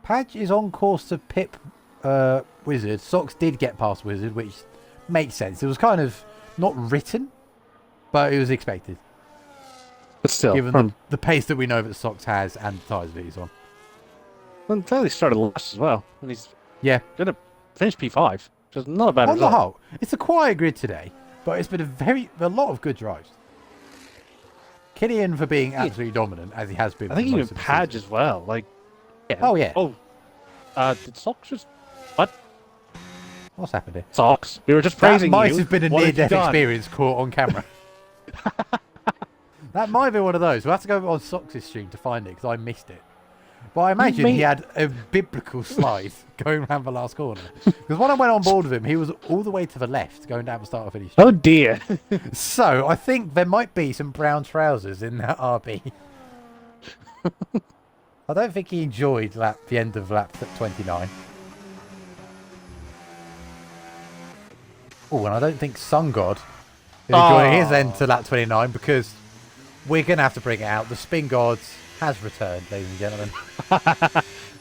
Padge is on course to pip Wizard. Sox did get past Wizard, which makes sense. It was kind of not written, but it was expected. But still, given the pace that we know that Sox has and the tyres that he's on. Well, clearly started last as well. And he's Yeah. going to finish P5, which is not a bad On result. the whole, it's a quiet grid today, but it's been a lot of good drives. Killian for being absolutely dominant, as he has been. I think for even most of the Padge season. as well. Like, yeah. Oh, yeah. Oh, did Sox just... What? What's happened here? Sox. We were just That praising might you. have been a What have you near-death done? experience caught on camera. That might be one of those. We'll have to go on Sox's stream to find it, because I missed it. But I imagine he had a biblical slide going around the last corner. Because when I went on board with him, he was all the way to the left, going down the start of finish. Oh, dear. So, I think there might be some brown trousers in that RB. I don't think he enjoyed the end of lap 29. Oh, and I don't think Sun God is enjoying his end to lap 29, because we're going to have to bring it out. The Spin God has returned, ladies and gentlemen.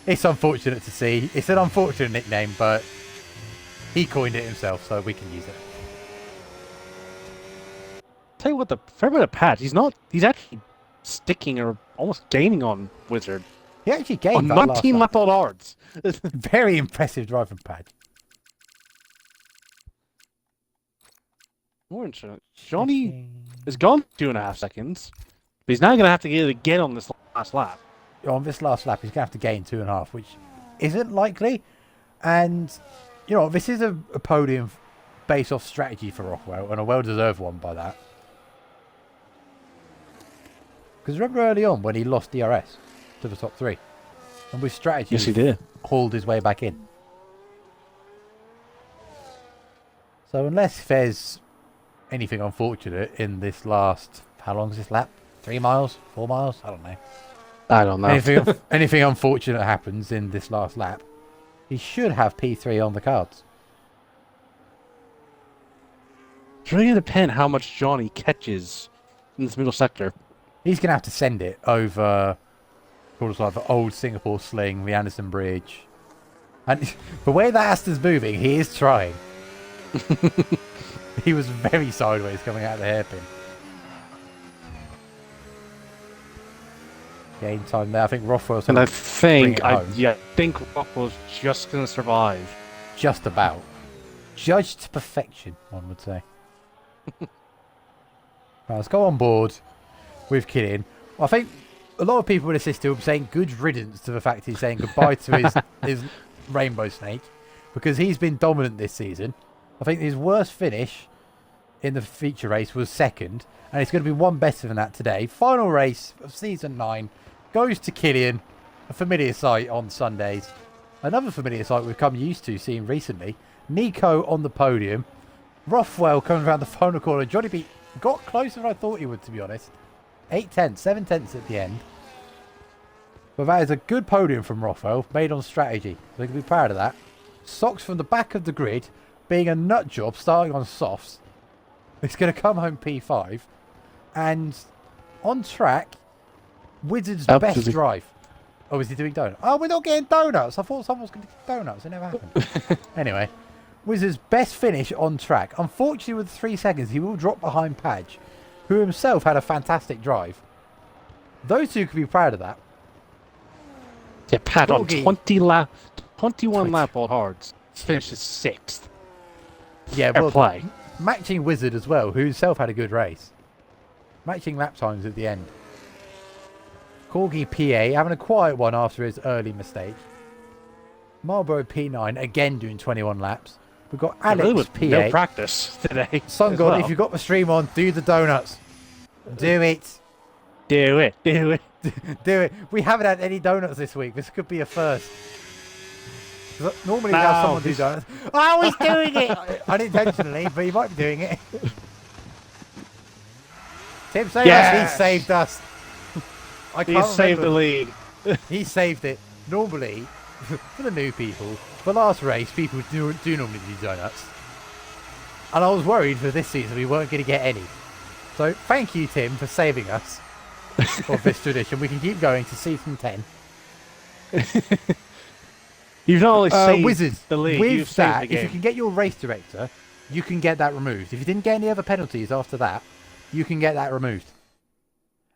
It's unfortunate to see. It's an unfortunate nickname, but he coined it himself, so we can use it. Tell you what, the fair bit of Padge, he's actually sticking or almost gaining on Wizard. He actually gained On that last 19 lap. lap on hards. Very impressive drive from Padge. More interesting. Johnny has gone 2.5 seconds, but he's now going to have to get it again on this last lap. On this last lap, he's going to have to gain 2.5, which isn't likely. And, you know, this is a podium based off strategy for Rothwell, and a well-deserved one by that. Because remember early on when he lost DRS to the top 3? And with strategy, Yes, he did. hauled his way back in. So unless there's anything unfortunate in this last... How long is this lap? 3 miles? 4 miles? I don't know. I don't know. Anything unfortunate happens in this last lap, he should have P3 on the cards. It's really going to depend how much Johnny catches in this middle sector. He's going to have to send it over sort of like the old Singapore sling, the Anderson Bridge. And the way that Aston's moving, he is trying. He was very sideways coming out of the hairpin. Game time there. I think Rothwell's And I bring think, it home. Rothwell's just going to survive. Just about. Judged to perfection, one would say. Right, let's go on board with Killian. I think a lot of people would assist to him saying good riddance to the fact he's saying goodbye to his Rainbow Snake, because he's been dominant this season. I think his worst finish in the feature race was second, and it's going to be one better than that today. Final race of season 9 goes to Killian, a familiar sight on Sundays. Another familiar sight we've come used to seeing recently. Nico on the podium. Rothwell comes around the final corner. Johnny B got closer than I thought he would, to be honest. 8 tenths, 7 tenths at the end. But that is a good podium from Rothwell, made on strategy. So we can be proud of that. Sox from the back of the grid, being a nut job, starting on softs. It's going to come home P5. And on track, Wizard's best drive. Oh, is he doing donuts? Oh, we're not getting donuts. I thought someone was going to get donuts. It never happened. Anyway, Wizard's best finish on track. Unfortunately, with 3 seconds, he will drop behind Padge, who himself had a fantastic drive. Those two could be proud of that. Yeah, Pat on Corgi. 21 lap on hards. Finishes 6th. Yeah, Fair well, play. matching Wizard as well, who himself had a good race. Matching lap times at the end. Corgi PA having a quiet one after his early mistake. Marlboro P9 again doing 21 laps. We've got Alex Really with PA. no practice today. Sun as God, well. if you've got the stream on, do the donuts. Do it. Do it. Do it. Do it. We haven't had any donuts this week. This could be a first. Normally we have someone do donuts. Oh, he's doing it! Unintentionally, but he might be doing it. Tim saved us. He saved us. I can't He saved the remember. lead. He saved it. Normally, for the new people, for last race, people do normally do donuts. And I was worried for this season we weren't going to get any. So thank you, Tim, for saving us of this tradition. We can keep going to season 10. You've not only saved Wizards, the lead, with you've that, saved the if you game. can get your race director, you can get that removed. If you didn't get any other penalties after that, you can get that removed.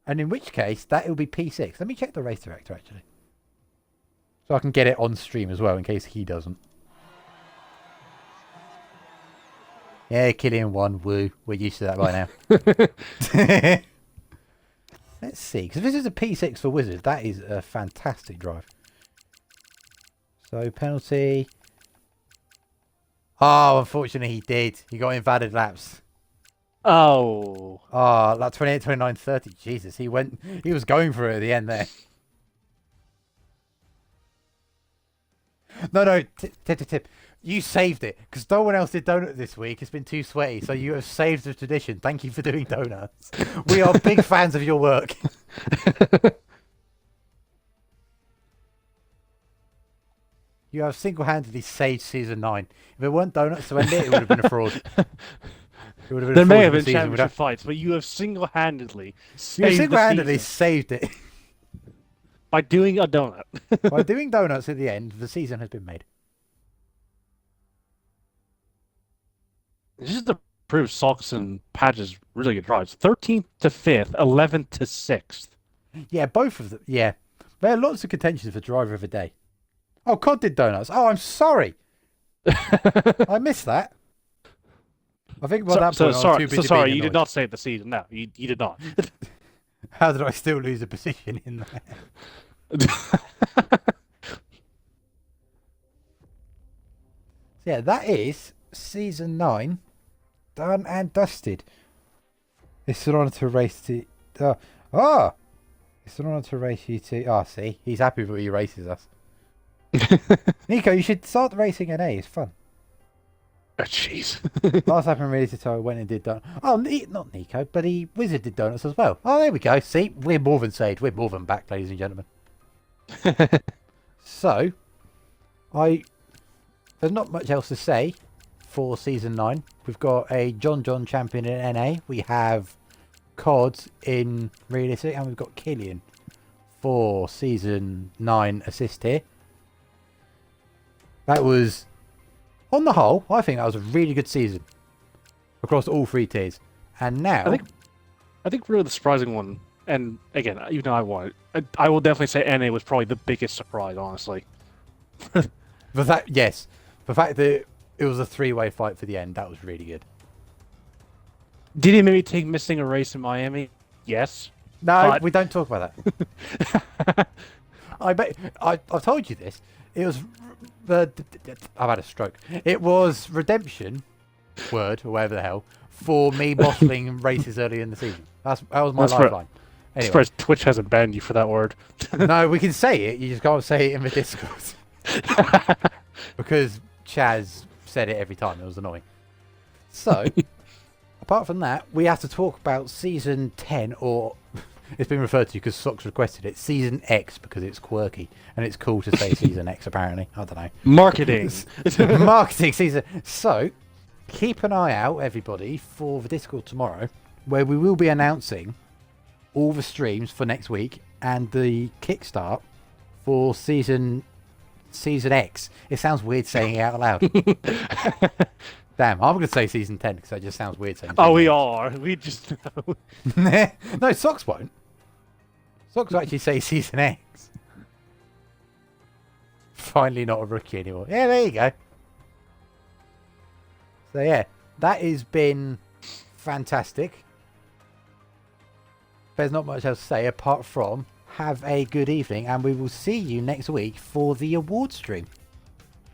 And in which case, that will be P6. Let me check the race director, actually. So I can get it on stream as well, in case he doesn't. Yeah, Killian won. Woo. We're used to that by now. Let's see. Because if this is a P6 for Wizards, that is a fantastic drive. So, penalty. Oh, unfortunately he did. He got invalid laps. Oh. Oh, like 28, 29, 30. Jesus, he was going for it at the end there. No, tip. You saved it, because no one else did donut this week. It's been too sweaty, so you have saved the tradition. Thank you for doing donuts. We are big fans of your work. You have single-handedly saved season 9. If it weren't donuts to end it, it would have been a fraud. It would have been There a may have fraudulent been season championship without- fights, but you have single-handedly You saved single-handedly the season saved it. by doing a donut. By doing donuts at the end, the season has been made. This is to prove Socks and Padge's really good drives. 13th to 5th, 11th to 6th. Yeah, both of them. Yeah. There are lots of contentions for driver of the day. Oh, Cod did donuts. Oh, I'm sorry. I missed that. I think by that point I was too busy sorry, being you did annoyed. not save the season. No, you did not. How did I still lose a position in there? Yeah, that is season 9 done and dusted. It's an honour to race to... It's an honour to race you to... Oh, see? He's happy that he races us. Nico, you should start racing NA. It's fun. Oh, jeez. Last happened really to tell I went and did donuts. Oh, not Nico, but Wizard did donuts as well. Oh, there we go. See? We're more than saved. We're more than back, ladies and gentlemen. So, there's not much else to say for season 9. We've got a JohnJohn champion in NA. We have Cod in realistic, and we've got Killian for season 9 assist here. That was, on the whole, I think that was a really good season across all 3 tiers. And now, I think really the surprising one, and again, even though I won it, I will definitely say NA was probably the biggest surprise, honestly. the fact that it was a 3-way fight for the end, that was really good. Did he maybe take missing a race in Miami? Yes. No, But- we don't talk about that. I've told you this. It was I've had a stroke. It was redemption word or whatever the hell for me bottling races early in the season. That was my lifeline. I'm Anyway, surprised Twitch hasn't banned you for that word. no, we can say it. You just can't say it in the Discord because Chaz said it every time. It was annoying. So, apart from that, we have to talk about season 10, or it's been referred to because Socks requested it, season X, because it's quirky and it's cool to say season X. Apparently, I don't know. Marketing. Marketing season. So, keep an eye out, everybody, for the Discord tomorrow, where we will be announcing all the streams for next week and the kickstart for season X. It sounds weird saying it out loud. Damn, I'm going to say season 10 because that just sounds weird saying. Oh, we season are. We just know. X. No, Socks won't. Socks will actually say season X. Finally not a rookie anymore. Yeah, there you go. So yeah, that has been fantastic. There's not much else to say apart from have a good evening, and we will see you next week for the award stream.